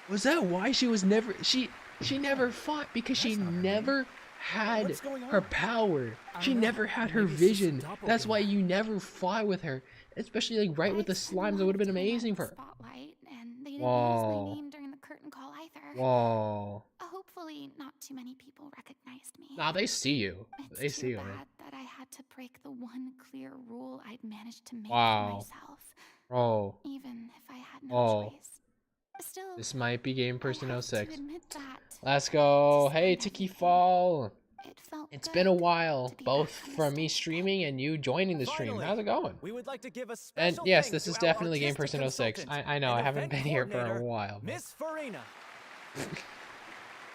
A: Was that why she was never she never fought because she never had her power. She never had her vision. That's why you never fought with her, especially like right with the slimes. It would have been amazing for her.
E: Spotlight, and they didn't use my name during the curtain call either.
A: Whoa.
E: Hopefully Thankfully, not too many people recognized me.
A: Nah, they see you.
E: It's
A: They see
E: too
A: you, man.
E: bad that I had to break the one clear rule I'd managed to make
A: Wow.
E: for myself.
A: Oh.
E: Even if I had no choice. Still,
A: This might be game person
E: I have
A: 06.
E: to admit that
A: Let's go. Hey, Tiki Fall.
E: it felt
A: It's
E: good
A: been a while,
E: to be
A: both
E: back on the
A: from me
E: stage.
A: streaming and you joining the stream.
I: Finally,
A: How's it going?
I: We would like to give a
A: And
I: special
A: yes,
I: thanks
A: this
I: to
A: is
I: our
A: definitely game
I: artistic
A: person 06.
I: consultant
A: I know, I
I: and
A: haven't
I: event
A: been here for a
I: coordinator,
A: while. But...
I: Miss Farina.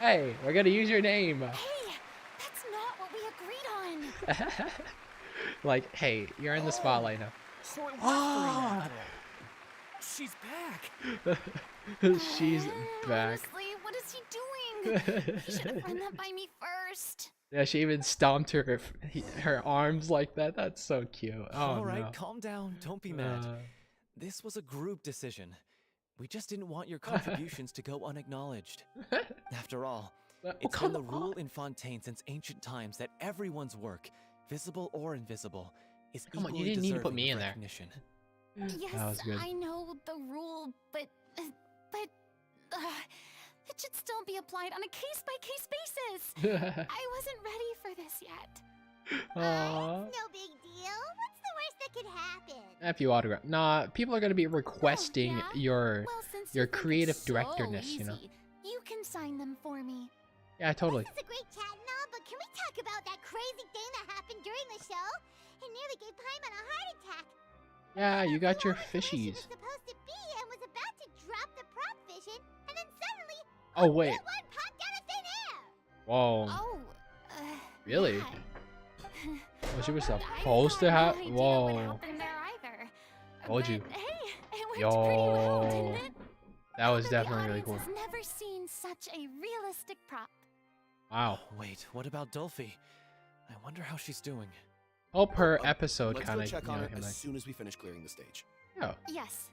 A: Hey, we're gonna use your name.
E: Hey, that's not what we agreed on.
A: Like, hey, you're in the spotlight now.
C: So it was Farina after all. She's back.
A: She's back.
E: Honestly, what is he doing? He should have run that by me first.
A: Yeah, she even stomped her arms like that. That's so cute. Oh,
I: All right,
A: no.
I: calm down. Don't be mad. This was a group decision. We just didn't want your contributions to go unacknowledged. After all, it's been the rule in Fontaine since ancient times that everyone's work, visible or invisible, is
A: Come on,
I: equally
A: you didn't need to put
I: deserving
A: me
I: of
A: in there.
I: recognition.
E: Yes, I know the rule, but it should still be applied on a case-by-case basis. I wasn't ready for this yet.
A: Aww.
H: It's no big deal. What's the worst that could happen?
A: A few autographs. Nah, people are gonna be requesting your
E: Since
A: your
E: you think
A: creative
E: it's so
A: directorness, you know.
E: easy, you can sign them for me.
A: Yeah, totally.
H: This is a great chat and all, but can we talk about that crazy thing that happened during the show? It nearly gave Paimon a heart attack.
A: Yeah, you got your
H: She
A: fishies.
H: was supposed to be and was about to drop the prop vision, and then suddenly,
A: Oh wait.
H: one popped out of thin air.
A: Whoa.
E: Oh,
A: Really?
E: yeah.
A: Oh, she was
E: I
A: supposed
E: had
A: to have.
E: no idea what
A: Whoa.
E: happened there either.
A: Told you.
E: But, hey, it went pretty well, didn't
A: Yo.
E: it?
A: That was
E: The
A: definitely really
E: audience
A: cool.
E: has never seen such a realistic prop.
A: Wow.
I: Wait, what about Dolphy? I wonder how she's doing.
A: Hope her episode
J: Let's
A: kind
J: go
A: of.
J: check on her as soon as we finish clearing the stage.
A: Yeah.
E: Yes.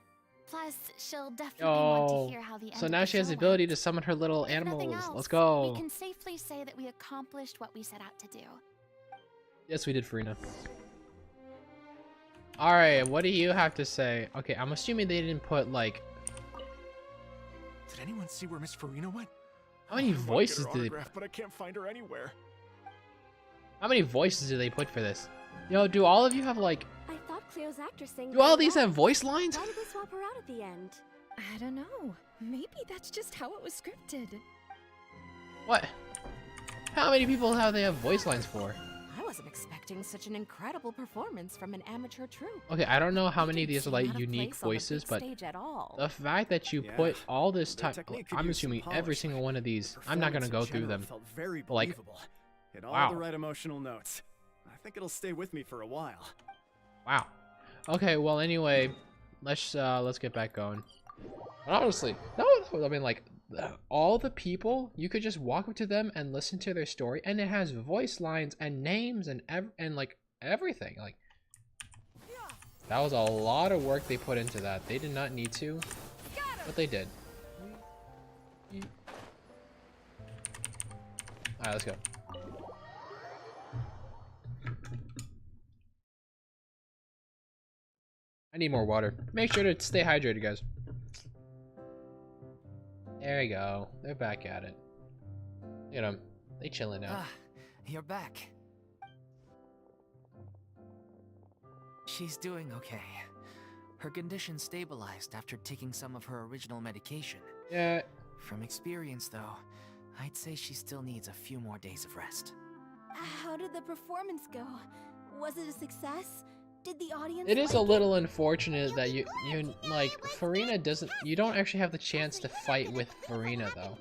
E: Plus, she'll definitely want
A: Yo.
E: to hear how the end
A: So
E: of
A: now
E: the
A: she has the
E: show
A: ability
E: went.
A: to summon her little
E: If nothing
A: animals.
E: else,
A: Let's go.
E: We can safely say that we accomplished what we set out to do.
A: Yes, we did, Farina. Alright, what do you have to say? Okay, I'm assuming they didn't put, like...
M: Did anyone see where Miss Farina went?
A: How many voices did they...
M: Autograph, but I can't find her anywhere.
A: How many voices did they put for this? Yo, do all of you have, like...
N: I thought Cleo's actor sang.
A: Do all these have voice lines?
N: Why did they swap her out at the end?
B: I don't know. Maybe that's just how it was scripted.
A: What? How many people have they have voice lines for?
B: I wasn't expecting such an incredible performance from an amateur troupe.
A: Okay, I don't know how many of these are
B: seem
A: like
B: out of
A: unique
B: place on the
A: voices,
B: big
A: but
B: stage at all.
A: the fact that you
M: Yeah,
A: put all this
M: their
A: time,
M: technique could
A: I'm
M: use some
A: assuming every
M: polish,
A: single one of these, I'm not gonna go
M: Performance in
A: through them.
M: general felt very
A: but, like,
M: believable. Hit all
A: wow.
M: the right emotional notes. I think it'll stay with me for a while.
A: Wow. Okay, well anyway, let's get back going. But honestly, I mean, like, all the people, you could just walk up to them and listen to their story, and it has voice lines and names and like everything. Like, that was a lot of work they put into that. They did not need to, but they did. All right, let's go. I need more water. Make sure to stay hydrated, guys. There you go. They're back at it. You know, they chilling out.
C: Ah, you're back. She's doing okay. Her condition stabilized after taking some of her original medication.
A: Yeah.
C: From experience, though, I'd say she still needs a few more days of rest.
F: How did the performance go? Was it a success? Did the audience
A: It is
F: like
A: a little unfortunate that you like Farina doesn't. You don't actually have the chance to fight with Farina though.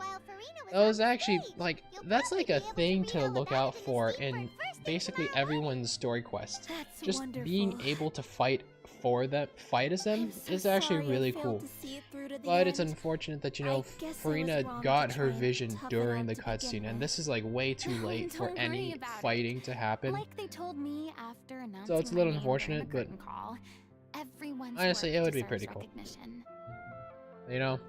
A: That was actually like that's like a thing to look out for in basically everyone's story quest.
F: That's
A: Just
F: wonderful.
A: being able to fight for them, fight as them,
F: I'm so
A: is actually
F: sorry I
A: really
F: failed
A: cool.
F: to see it through to the
A: But it's
F: end.
A: unfortunate that, you
F: I
A: know,
F: guess I was
A: Farina
F: wrong
A: got
F: to
A: her
F: try and
A: vision
F: tough it
A: during
F: out
A: the
F: to
A: cutscene,
F: begin
A: and
F: with.
A: this is like way too late for
E: Don't
A: any
E: worry about it.
A: fighting to happen.
E: Like they told me after announcing
A: So it's a
E: my
A: little
E: name
A: unfortunate,
E: during the
A: but
E: curtain call, everyone's
A: honestly,
E: work
A: it would be
E: deserves
A: pretty cool.
E: recognition.
A: You know,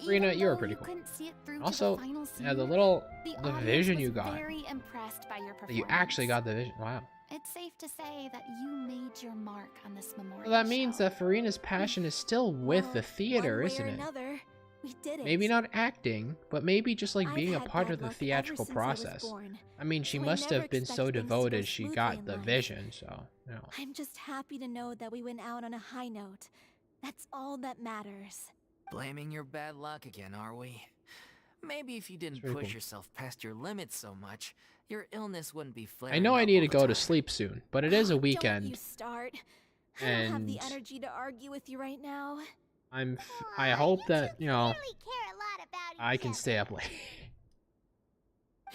A: Farina,
E: Even
A: you were
E: though
A: pretty
E: you
A: cool.
E: couldn't see it through to
A: Also,
E: the final
A: yeah, the
E: scene,
A: little
E: the
A: the
E: audience
A: vision
E: was
A: you got.
E: very impressed by your
A: That you
E: performance.
A: actually got the vision. Wow.
E: It's safe to say that you made your mark on this memorial
A: Well, that means
E: show.
A: that Farina's passion is still with the theater,
F: One way
A: isn't
F: or
A: it?
F: another, We did it.
A: Maybe not acting, but maybe just like
F: I've
A: being a
F: had
A: part
F: bad
A: of the
F: luck ever
A: theatrical
F: since I was
A: process.
F: born,
A: I mean, she
F: so I
A: must
F: never
A: have been so
F: expect things to go
A: devoted she
F: smoothly
A: got
F: in
A: the
F: life.
A: vision, so, you know.
F: I'm just happy to know that we went out on a high note. That's all that matters.
C: Blaming your bad luck again, are we? Maybe if you didn't
A: pretty
C: push
A: cool.
C: yourself past your limits so much, your illness wouldn't be flaring
A: I know I
C: up
A: need
C: all
A: to
C: the
A: go to
C: time.
A: sleep soon, but it is a
F: Don't you
A: weekend.
F: start. I don't have the
A: And
F: energy to argue with you right now.
A: I hope that, you know,
H: Clearly care a lot about
A: I
H: each
A: can
H: other.
A: stay up late.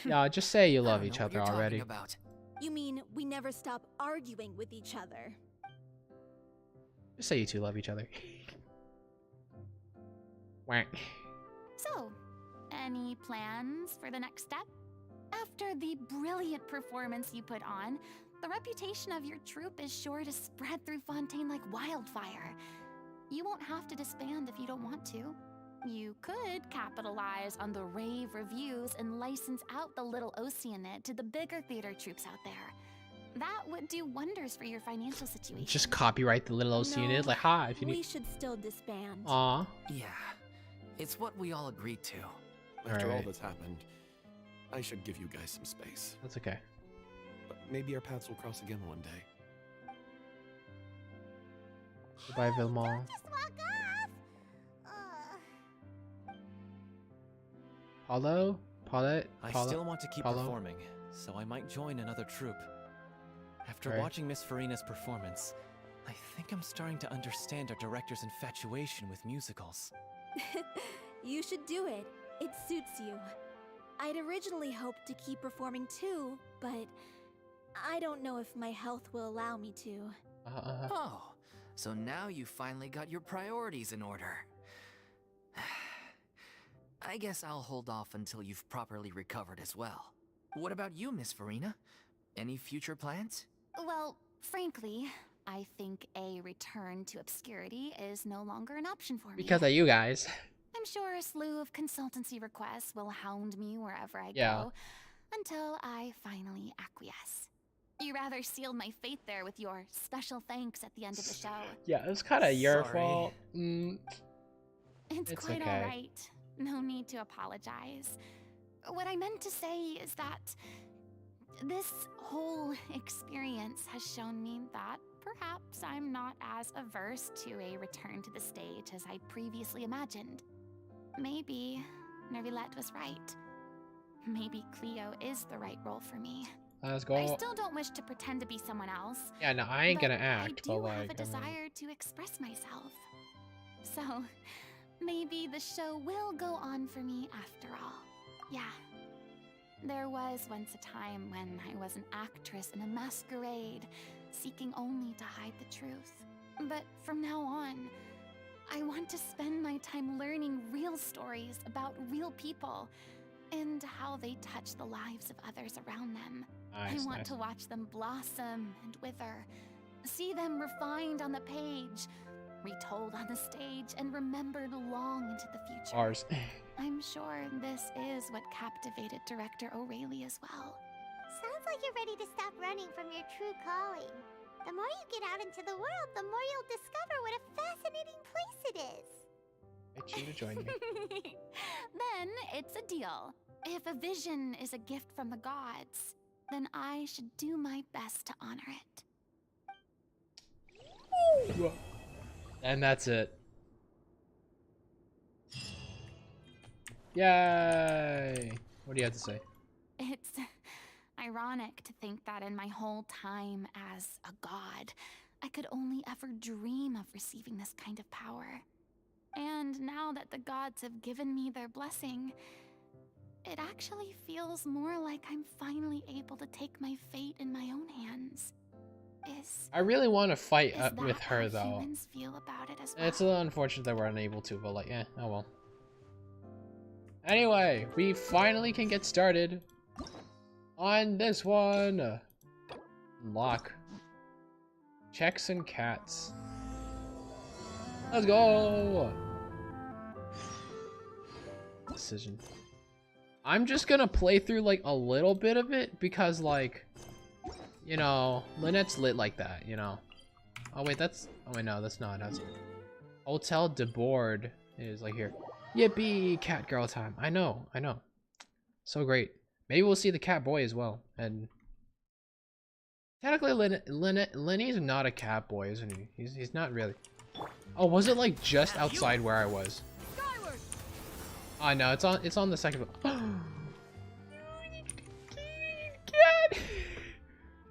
A: Yeah, just say you
C: I
A: love
C: don't
A: each
C: know what
A: other
C: you're talking
A: already.
C: about.
F: You mean we never stop arguing with each other?
A: Just say you two love each other. Whack.
E: So, any plans for the next step? After the brilliant performance you put on, the reputation of your troupe is sure to spread through Fontaine like wildfire. You won't have to disband if you don't want to. You could capitalize on the rave reviews and license out the Little Oceanid to the bigger theater troupes out there. That would do wonders for your financial situation.
A: Just copyright the Little Oceanid. Like, hi, if you
F: We
A: need.
F: should still disband.
A: Aw.
C: Yeah, it's what we all agreed to.
J: After all
A: Alright.
J: that's happened, I should give you guys some space.
A: That's okay.
J: But maybe our paths will cross again one day.
A: Goodbye, Villemont.
H: Just walk off.
A: Paulo? Paulette?
I: I
A: Paula?
I: still want to keep
A: Paulo?
I: performing, so I might join another troupe. After
A: Right.
I: watching Miss Farina's performance, I think I'm starting to understand our director's infatuation with musicals.
F: You should do it. It suits you. I'd originally hoped to keep performing too, but I don't know if my health will allow me to.
C: Oh, so now you finally got your priorities in order. I guess I'll hold off until you've properly recovered as well. What about you, Miss Farina? Any future plans?
E: Well, frankly, I think a return to obscurity is no longer an option for me.
A: Because of you guys.
E: I'm sure a slew of consultancy requests will hound me wherever I
A: Yeah.
E: go, until I finally acquiesce. You rather sealed my fate there with your special thanks at the end of the show.
A: Yeah, it's kind of your
C: Sorry.
A: fault.
E: It's quite
A: okay.
E: alright. No need to apologize. What I meant to say is that this whole experience has shown me that perhaps I'm not as averse to a return to the stage as I previously imagined. Maybe Nervillette was right. Maybe Cleo is the right role for me.
A: Let's go.
E: I still don't wish to pretend to be someone else.
A: Yeah, no, I ain't
E: but
A: gonna act,
E: I
A: but
E: do
A: like,
E: have a
A: I mean-
E: desire to express myself. So, maybe the show will go on for me after all. Yeah. There was once a time when I was an actress in a masquerade, seeking only to hide the truth. But from now on, I want to spend my time learning real stories about real people and how they touch the lives of others around them.
A: Nice,
E: I want
A: nice.
E: to watch them blossom and wither, see them refined on the page, retold on the stage, and remembered long into the future.
A: Ours.
E: I'm sure this is what captivated director O'Reilly as well.
H: Sounds like you're ready to stop running from your true calling. The more you get out into the world, the more you'll discover what a fascinating place it is.
A: I choose to join you.
E: Then it's a deal. If a vision is a gift from the gods, then I should do my best to honor it.
A: And that's it. Yay! What do you have to say?
E: It's ironic to think that in my whole time as a god, I could only ever dream of receiving this kind of power. And now that the gods have given me their blessing, it actually feels more like I'm finally able to take my fate in my own hands.
A: I really want to fight
E: Is
A: with
E: that
A: her,
E: how
A: though.
E: humans feel about it as well?
A: It's a little unfortunate that we're unable to, but like, oh well. Anyway, we finally can get started on this one. Unlock. Checks and cats. Let's go! Decision. I'm just gonna play through like a little bit of it because like, you know, Lynette's lit like that, you know. Oh wait, that's, oh wait, no, that's not, that's Hotel de Board is like here. Yippee, cat girl time. I know. So great. Maybe we'll see the cat boy as well. And technically, Lenny's not a cat boy, isn't he? He's not really. Oh, was it like just outside where I was? Oh no, it's on the second. Cat.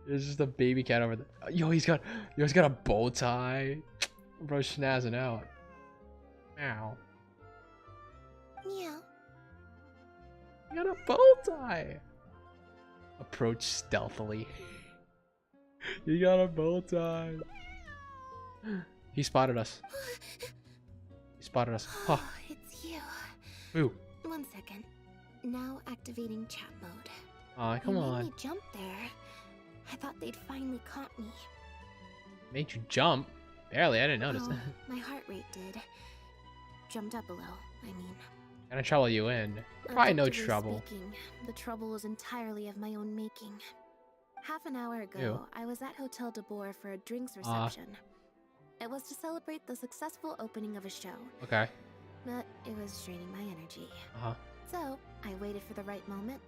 A: There's just a baby cat over there. Yo, he's got a bow tie. Bro, schnazzing out. Ow.
E: Meow.
A: You got a bow tie. Approach stealthily. You got a bow tie. He spotted us. Huh.
E: It's you.
A: Ooh.
E: 1 second. Now activating chat mode.
A: Aw, come
E: You
A: on.
E: made me jump there. I thought they'd finally caught me.
A: Made you jump? Barely, I didn't notice.
E: Oh, my heart rate did. Jumped up a little, I mean.
A: Gonna trouble you in. Probably no
E: Objectively
A: trouble.
E: Speaking, the trouble was entirely of my own making. Half an hour ago,
A: Ew.
E: I was at Hotel de Boer for a drinks reception. It was to celebrate the successful opening of a show.
A: Okay.
E: But it was draining my energy.
A: Uh-huh.
E: So, I waited for the right moment,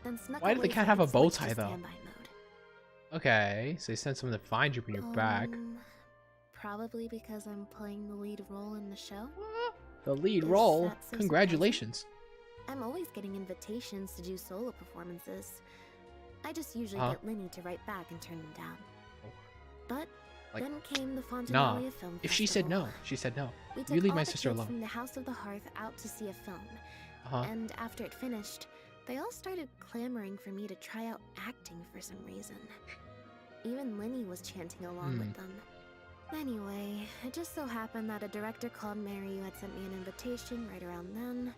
E: then snuck
A: Why did the
E: away
A: cat
E: so I
A: have a
E: could
A: bow
E: switch to
A: tie, though?
E: standby mode.
A: Okay, so you sent someone to find you when you're back.
E: Probably because I'm playing the lead role in the show.
A: The lead
E: Is
A: role?
E: that so
A: Congratulations.
E: I'm always getting invitations to do solo performances. I just usually
A: Huh?
E: get Linny to write back and turn them down. But
A: Like,
E: then came the
A: Nah.
E: Fontanalia Film
A: If she said
E: Festival.
A: no, she said no.
E: We took
A: You leave
E: all
A: my
E: the
A: sister
E: kids
A: alone.
E: from the House of the Hearth out to see a film.
A: Uh-huh.
E: And after it finished, they all started clamoring for me to try out acting for some reason. Even Linny was chanting along with them. Anyway, it just so happened that a director called Mary had sent me an invitation right around then.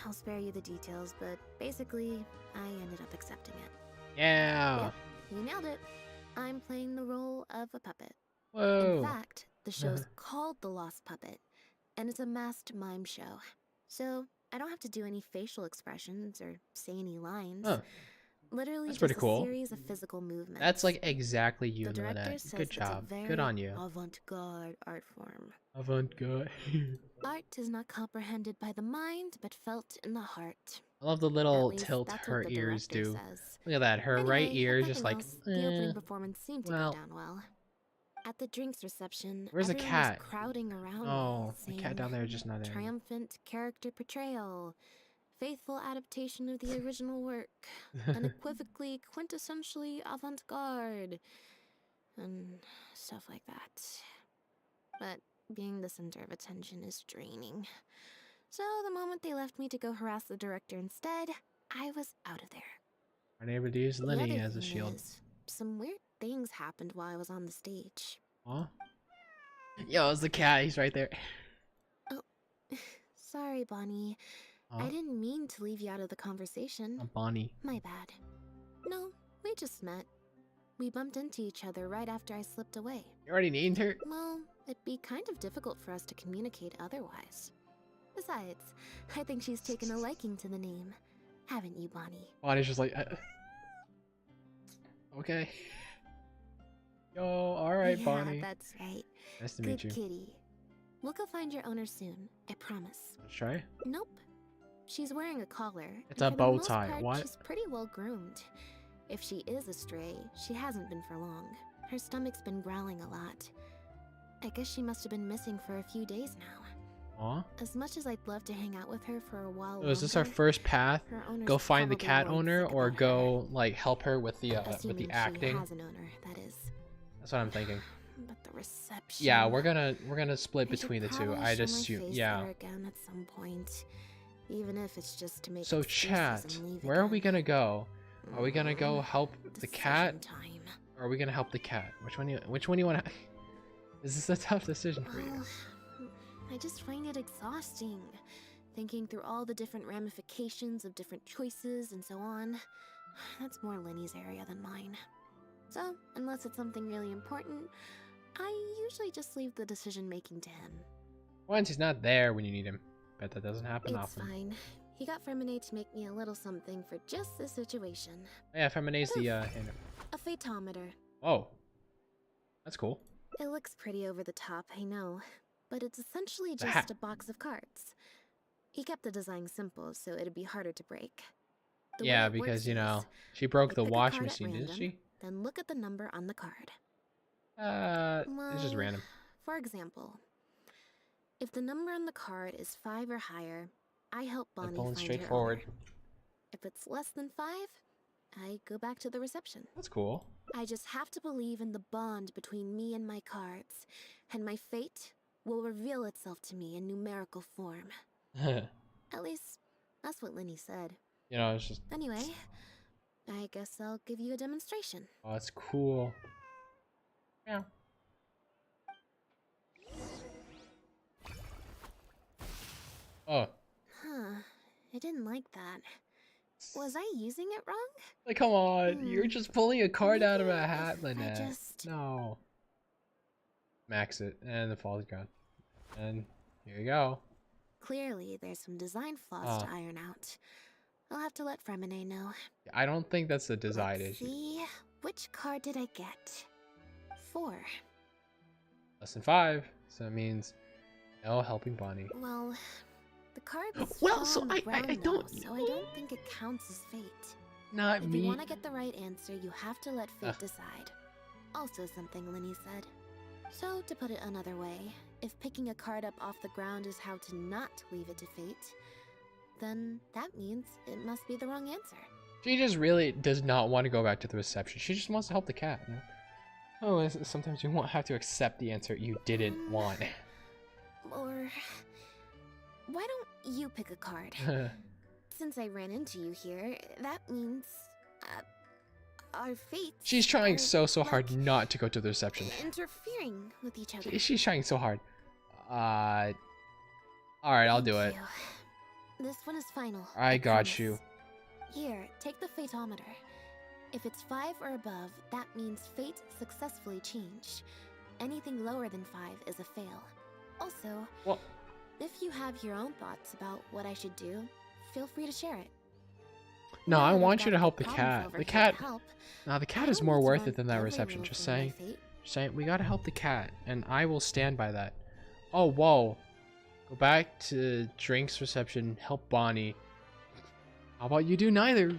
E: I'll spare you the details, but basically, I ended up accepting it.
A: Yeah.
E: Yep, you nailed it. I'm playing the role of a puppet.
A: Whoa.
E: In fact, the show's called The Lost Puppet, and it's a masked mime show. So, I don't have to do any facial expressions or say any lines.
A: Huh.
E: Literally
A: That's
E: just
A: pretty cool.
E: a series of physical movements.
A: That's like exactly you,
E: The director
A: Lynette.
E: says
A: Good
E: it's a
A: job.
E: very
A: Good on you.
E: avant-garde art form.
A: Avant-garde.
E: Art is not comprehended by the mind, but felt in the heart.
A: I love the little
E: At least
A: tilt
E: that's
A: her
E: what the
A: ears
E: director
A: do.
E: says.
A: Look at that. Her right
E: Anyway,
A: ear
E: if
A: just
E: nothing
A: like,
E: else, the opening performance seemed to
A: well.
E: go down well. At the drinks reception,
A: Where's the
E: everyone
A: cat?
E: was crowding around
A: Oh,
E: me,
A: the cat
E: saying,
A: down there is just not there.
E: triumphant character portrayal, faithful adaptation of the original work, unequivocally, quintessentially avant-garde, and stuff like that. But being the center of attention is draining. So the moment they left me to go harass the director instead, I was out of there.
A: Our neighbor to use
E: The
A: Lenny
E: other
A: as a
E: thing
A: shield.
E: is, some weird things happened while I was on the stage.
A: Huh? Yo, it's the cat. He's right there.
E: Oh, sorry, Bonnie.
A: Huh?
E: I didn't mean to leave you out of the conversation.
A: Bonnie.
E: My bad. No, we just met. We bumped into each other right after I slipped away.
A: You already named her?
E: Well, it'd be kind of difficult for us to communicate otherwise. Besides, I think she's taken a liking to the name. Haven't you, Bonnie?
A: Bonnie's just like, okay. Yo, alright,
E: Yeah,
A: Bonnie.
E: that's right.
A: Nice to
E: Good
A: meet you.
E: kitty. We'll go find your owner soon, I promise.
A: Let's try.
E: Nope. She's wearing a collar.
A: It's
E: and
A: a
E: for the
A: bow
E: most
A: tie.
E: part,
A: What?
E: She's pretty well groomed. If she is a stray, she hasn't been for long. Her stomach's been growling a lot. I guess she must have been missing for a few days now.
A: Aw.
E: As much as I'd love to hang out with her for a while
A: So is this our
E: longer,
A: first path?
E: her owner's
A: Go find the
E: probably
A: cat
E: worried
A: owner,
E: sick
A: or
E: about
A: go like help her with the
E: Assuming she
A: acting?
E: has an owner, that is.
A: That's what I'm thinking.
E: But the reception.
A: Yeah, we're gonna split
E: I should
A: between the two.
E: probably
A: I'd
E: show my
A: assume.
E: face
A: Yeah.
E: there again at some point, even if it's just to make
A: So
E: excuses
A: chat,
E: and leave
A: where are we
E: again.
A: gonna go? Are we gonna go help the
E: Decision
A: cat?
E: time.
A: Or are we gonna help the cat? Which one you wanna? This is a tough decision for you.
E: Well, I just find it exhausting, thinking through all the different ramifications of different choices and so on. That's more Lenny's area than mine. So, unless it's something really important, I usually just leave the decision making to him.
A: Once he's not there when you need him. Bet that doesn't happen
E: It's
A: often.
E: fine. He got Feminade to make me a little something for just this situation.
A: Oh, yeah, Feminade's the hand.
E: A photometer.
A: Oh, that's cool.
E: It looks pretty over the top, I know.
O: but it's essentially just a box of cards. He kept the design simple so it'd be harder to break.
A: Yeah, because, you know, she broke the washing machine, didn't she?
O: Then look at the number on the card.
A: It's just random.
O: For example, if the number on the card is 5 or higher, I help Bonnie find
A: straightforward.
O: her owner. If it's less than 5, I go back to the reception.
A: That's cool.
O: I just have to believe in the bond between me and my cards, and my fate will reveal itself to me in numerical form. At least, that's what Linny said.
A: You know, it's just...
O: Anyway, I guess I'll give you a demonstration.
A: Oh, that's cool. Yeah. Oh.
O: Huh. I didn't like that. Was I using it wrong?
A: Like, come on. You're just pulling a card out of a hat, Lynette. No. Max it. And the fall's gone. And here you go.
O: Clearly, there's some design flaws to iron out. I'll have to let Fremine know.
A: I don't think that's a design issue.
O: See, which card did I get? 4.
A: Less than 5. So it means no helping Bonnie.
O: Well, the card's
A: so I don't.
O: So I don't think it counts as fate.
A: Not
O: if
A: me.
O: If you want to get the right answer, you have to let fate decide. Also something Linny said. So, to put it another way, if picking a card up off the ground is how to not leave it to fate, then that means it must be the wrong answer.
A: She just really does not want to go back to the reception. She just wants to help the cat. You know? Oh, sometimes you won't have to accept the answer you didn't want.
O: Or why don't you pick a card? Since I ran into you here, that means our fates.
A: She's trying so hard not to go to the reception.
O: Interfering with each other.
A: She's trying so hard. All right, I'll do it.
O: This one is final.
A: I got you.
O: Here, take the fateometer. If it's 5 or above, that means fate successfully changed. Anything lower than 5 is a fail. Also, if you have your own thoughts about what I should do, feel free to share it.
A: No, I want you to help the cat. The cat. No, the cat is more worth it than that reception. Just saying. We gotta help the cat, and I will stand by that. Oh, whoa. Go back to drinks reception. Help Bonnie. How about you do neither?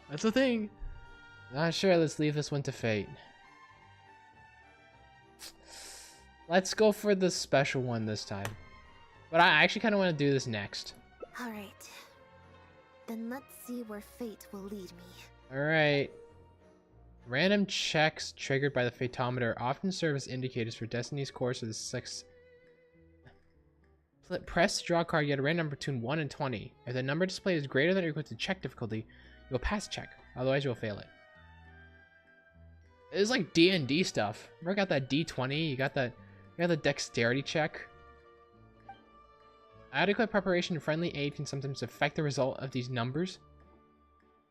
A: That's the thing. Not sure. Let's leave this one to fate. Let's go for the special one this time. But I actually kind of want to do this next.
O: Alright. Then let's see where fate will lead me.
A: Alright. Random checks triggered by the fateometer often serve as indicators for Destiny's course of the sex. Press to draw a card, get a random number between 1 and 20. If the number displayed is greater than or equal to check difficulty, you'll pass check. Otherwise, you'll fail it. It's like D&D stuff. Remember, got that D20. You got the dexterity check. Adequate preparation and friendly aid can sometimes affect the result of these numbers.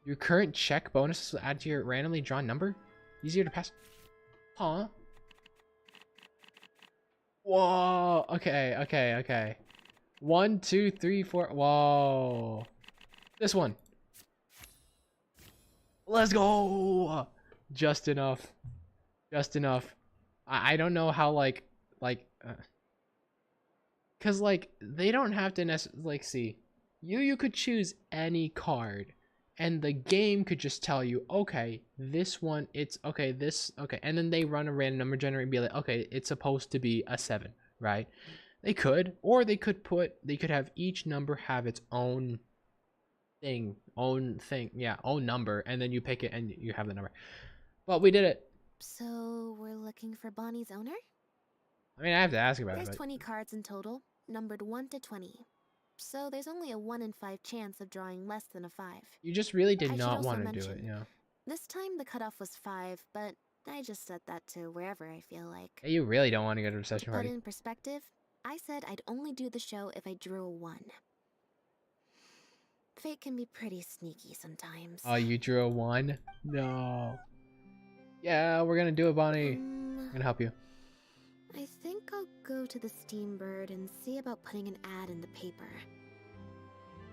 A: Your current check bonuses will add to your randomly drawn number. Easier to pass. Huh? Whoa. Okay. 1, 2, 3, 4. Whoa. This one. Let's go. Just enough. I don't know how cause they don't have to necessarily see. You could choose any card, and the game could just tell you, okay, this one, it's okay, this okay, and then they run a random number generator and be like, okay, it's supposed to be a 7, right? They could, or they could have each number have its own number, and then you pick it and you have the number. But we did it.
O: So we're looking for Bonnie's owner?
A: I mean, I have to ask about it.
O: There's 20 cards in total, numbered 1 to 20. So there's only a 1 in 5 chance of drawing less than a 5.
A: You just really did not want to do it, yeah.
O: This time the cutoff was 5, but I just set that to wherever I feel like.
A: Hey, you really don't want to go to a reception party.
O: Put in perspective, I said I'd only do the show if I drew a 1. Fate can be pretty sneaky sometimes.
A: Oh, you drew a 1? No. Yeah, we're gonna do it, Bonnie. I'm gonna help you.
O: I think I'll go to the Steambird and see about putting an ad in the paper.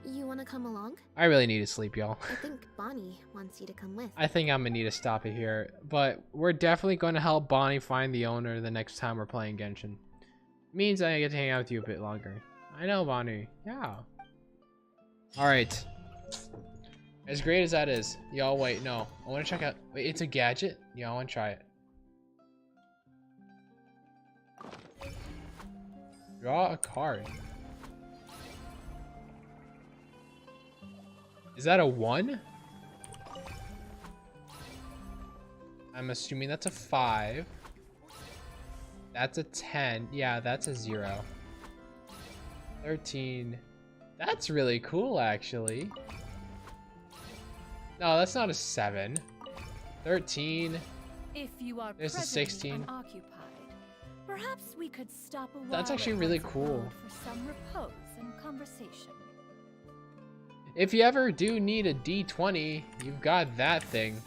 O: You wanna come along?
A: I really need to sleep, y'all.
O: I think Bonnie wants you to come with.
A: I think I'm gonna need to stop it here, but we're definitely gonna help Bonnie find the owner the next time we're playing Genshin. Means I get to hang out with you a bit longer. I know, Bonnie. Yeah. Alright. As great as that is. Y'all, wait, no. I want to check out. Wait, it's a gadget? Yeah, I want to try it. Draw a card. Is that a 1? I'm assuming that's a 5. That's a 10. Yeah, that's a 0. 13. That's really cool, actually. No, that's not a 7. 13.
P: If you are
A: There's a 16.
P: Occupied, perhaps we could stop a while.
A: That's actually really cool.
P: For some repose and conversation.
A: If you ever do need a D20, you've got that thing.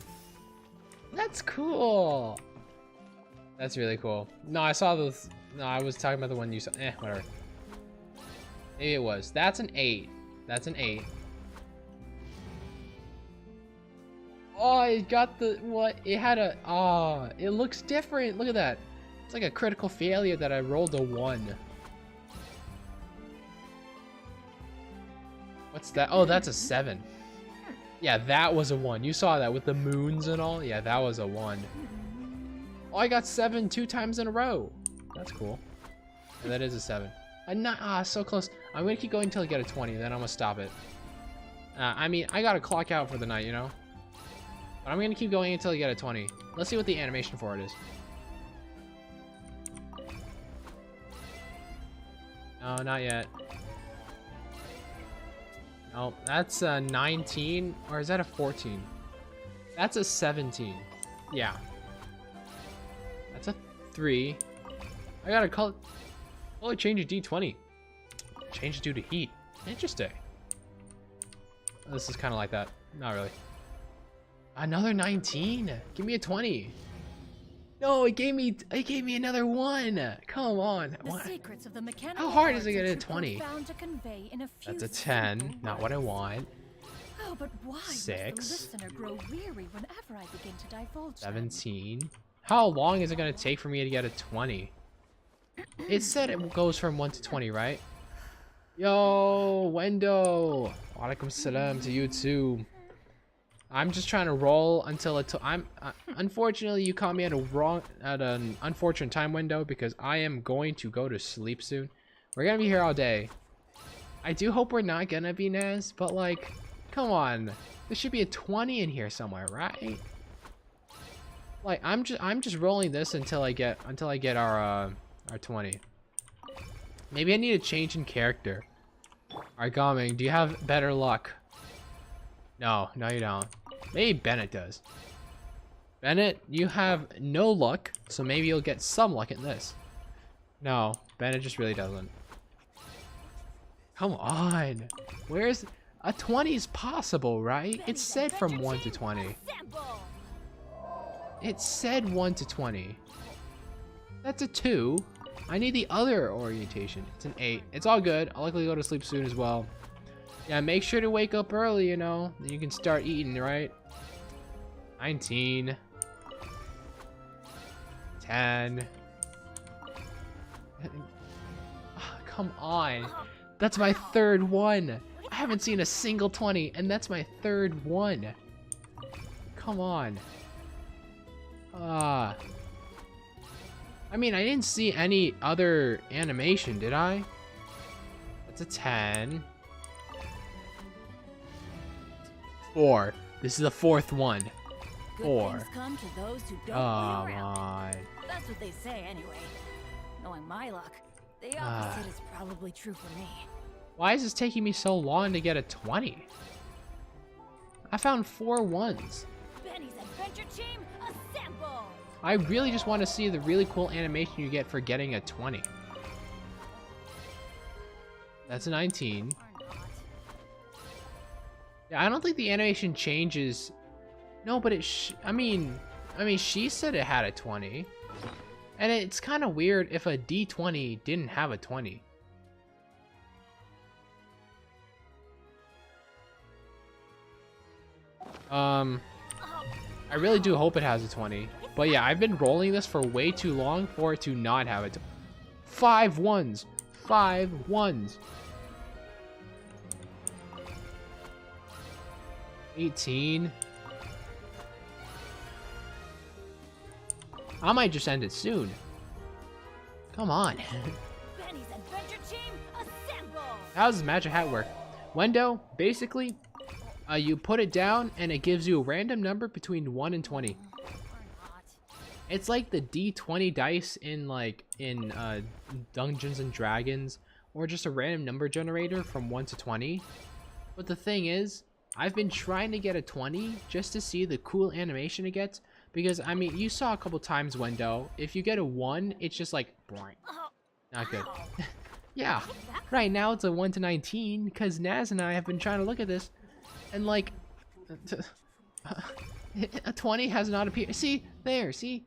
A: That's cool. That's really cool. No, I saw those. No, I was talking about the one you saw. Whatever. Maybe it was. That's an 8. That's an 8. Oh, it got the what? It had a. Oh, it looks different. Look at that. It's like a critical failure that I rolled a 1. What's that? Oh, that's a 7. Yeah, that was a 1. You saw that with the moons and all? Yeah, that was a 1. Oh, I got 7 2 times in a row. That's cool. And that is a 7. So close. I'm gonna keep going until I get a 20, then I'm gonna stop it. I mean, I gotta clock out for the night, you know? But I'm gonna keep going until I get a 20. Let's see what the animation for it is. No, not yet. Oh, that's a 19, or is that a 14? That's a 17. Yeah. That's a 3. I gotta call it. Oh, change a D20. Change it due to heat. Interesting. This is kind of like that. Not really. Another 19. Give me a 20. No, it gave me another 1. Come on. How hard is it to get a 20? That's a 10. Not what I want.
P: Oh, but why
A: 6.
P: Does the listener grow weary whenever I begin to divulge
A: 17. How long is it gonna take for me to get a 20? It said it goes from 1 to 20, right? Yo, Wendo. Walaikum salam to you too. I'm just trying to roll until unfortunately you caught me at an unfortunate time window because I am going to go to sleep soon. We're gonna be here all day. I do hope we're not gonna be Naz, but like, come on, there should be a 20 in here somewhere, right? Like, I'm just rolling this until I get our 20. Maybe I need a change in character. Alright, Gaming, do you have better luck? No, you don't. Maybe Bennett does. Bennett, you have no luck, so maybe you'll get some luck in this. No, Bennett just really doesn't. Come on. Where's a 20 is possible, right? It said from 1 to 20. It said 1 to 20. That's a 2. I need the other orientation. It's an 8. It's all good. I'll likely go to sleep soon as well. Yeah, make sure to wake up early, you know. Then you can start eating, right? 19. 10. Oh, come on. That's my third one. I haven't seen a single 20, and that's my third one. Come on. I mean, I didn't see any other animation, did I? That's a 10. 4. This is the 4th one. 4.
P: Good things come to those who don't
A: Come on.
P: That's what they say anyway. Knowing my luck, the opposite is probably true for me.
A: Why is this taking me so long to get a 20? I found 4 ones.
P: Benny's Adventure Team, assemble!
A: I really just want to see the really cool animation you get for getting a 20. That's a 19. Yeah, I don't think the animation changes. No, but I mean, she said it had a 20. And it's kind of weird if a D20 didn't have a 20. I really do hope it has a 20. But yeah, I've been rolling this for way too long for it to not have it. 5 ones. 5 ones. 18. I might just end it soon. Come on.
P: Benny's adventure team, assemble!
A: How does Magic Hat work? Wendo, basically, you put it down and it gives you a random number between 1 and 20. It's like the D20 dice in Dungeons and Dragons, or just a random number generator from 1 to 20. But the thing is, I've been trying to get a 20 just to see the cool animation it gets. Because, I mean, you saw a couple times, Wendo. If you get a 1, it's just like, boring. Not good. Yeah, right now it's a 1 to 19, because Naz and I have been trying to look at this, and like, a 20 has not appeared. See, there, see,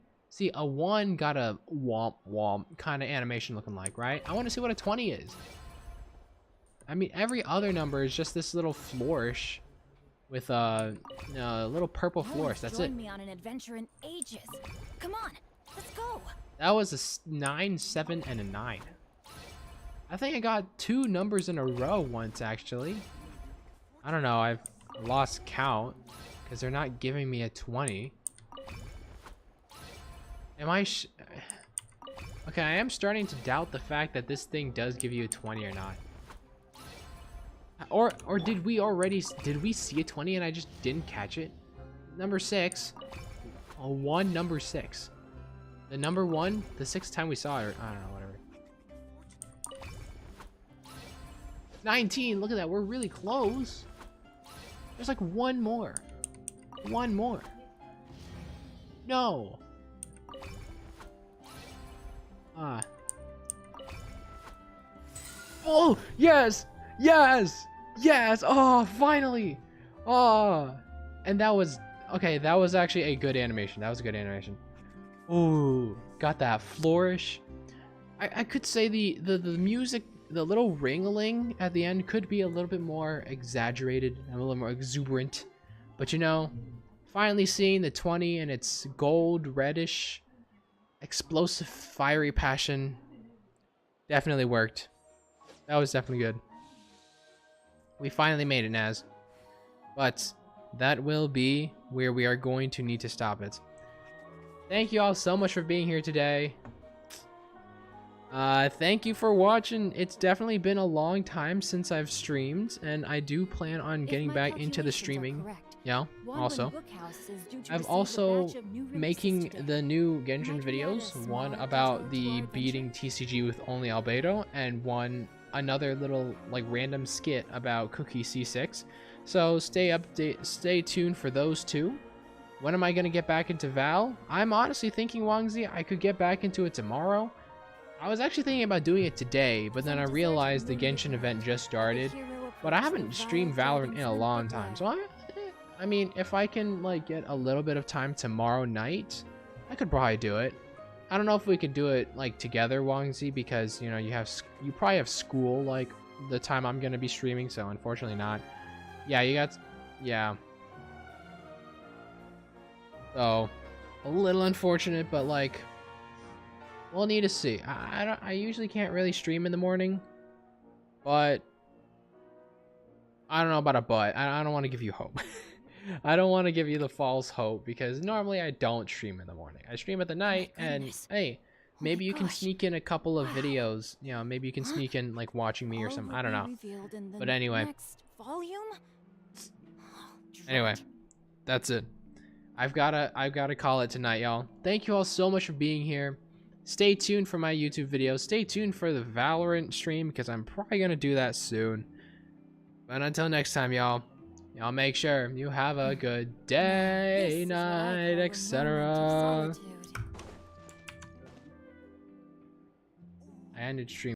A: a 1 got a womp womp kind of animation looking like, right? I want to see what a 20 is. I mean, every other number is just this little flourish with a little purple flourish. That's it.
P: Join me on an adventure in ages. Come on, let's go.
A: That was a 9, 7, and a 9. I think I got 2 numbers in a row once, actually. I don't know. I've lost count because they're not giving me a 20. Am I? Okay, I am starting to doubt the fact that this thing does give you a 20 or not. Or did we see a 20 and I just didn't catch it? Number 6. A 1, number 6. The number 1, the 6th time we saw it, or I don't know, whatever. 19, look at that, we're really close. There's like 1 more. 1 more. No. Oh, yes! Yes! Yes! Oh, finally! Oh! And that was... Okay, that was actually a good animation. That was a good animation. Ooh, got that flourish. I could say the music, the little ringling at the end could be a little bit more exaggerated and a little more exuberant. But you know, finally seeing the 20 and its gold, reddish, explosive, fiery passion definitely worked. That was definitely good. We finally made it, Naz. But that will be where we are going to need to stop it. Thank you all so much for being here today. Thank you for watching. It's definitely been a long time since I've streamed, and I do plan on getting back into the streaming. Yeah, also. I'm also making the new Genshin videos. One about the beating TCG with only Albedo, and another little like random skit about Cookie C6. So stay tuned for those two. When am I gonna get back into Val? I'm honestly thinking, Wangzi, I could get back into it tomorrow. I was actually thinking about doing it today, but then I realized the Genshin event just started. But I haven't streamed Valorant in a long time, so I mean, if I can like get a little bit of time tomorrow night, I could probably do it. I don't know if we could do it like together, Wangzi, because you know you probably have school like the time I'm gonna be streaming, so unfortunately not. Yeah, yeah. So a little unfortunate, but like we'll need to see. I usually can't really stream in the morning, but I don't know about a but. I don't want to give you hope. I don't want to give you the false hope because normally I don't stream in the morning. I stream at the night, and hey, maybe you can sneak in a couple of videos. You know, maybe you can sneak in like watching me or something. I don't know. But anyway. Anyway, that's it. I've gotta call it tonight, y'all. Thank you all so much for being here. Stay tuned for my YouTube videos. Stay tuned for the Valorant stream because I'm probably gonna do that soon. But until next time, y'all make sure you have a good day, night, etc. I ended stream.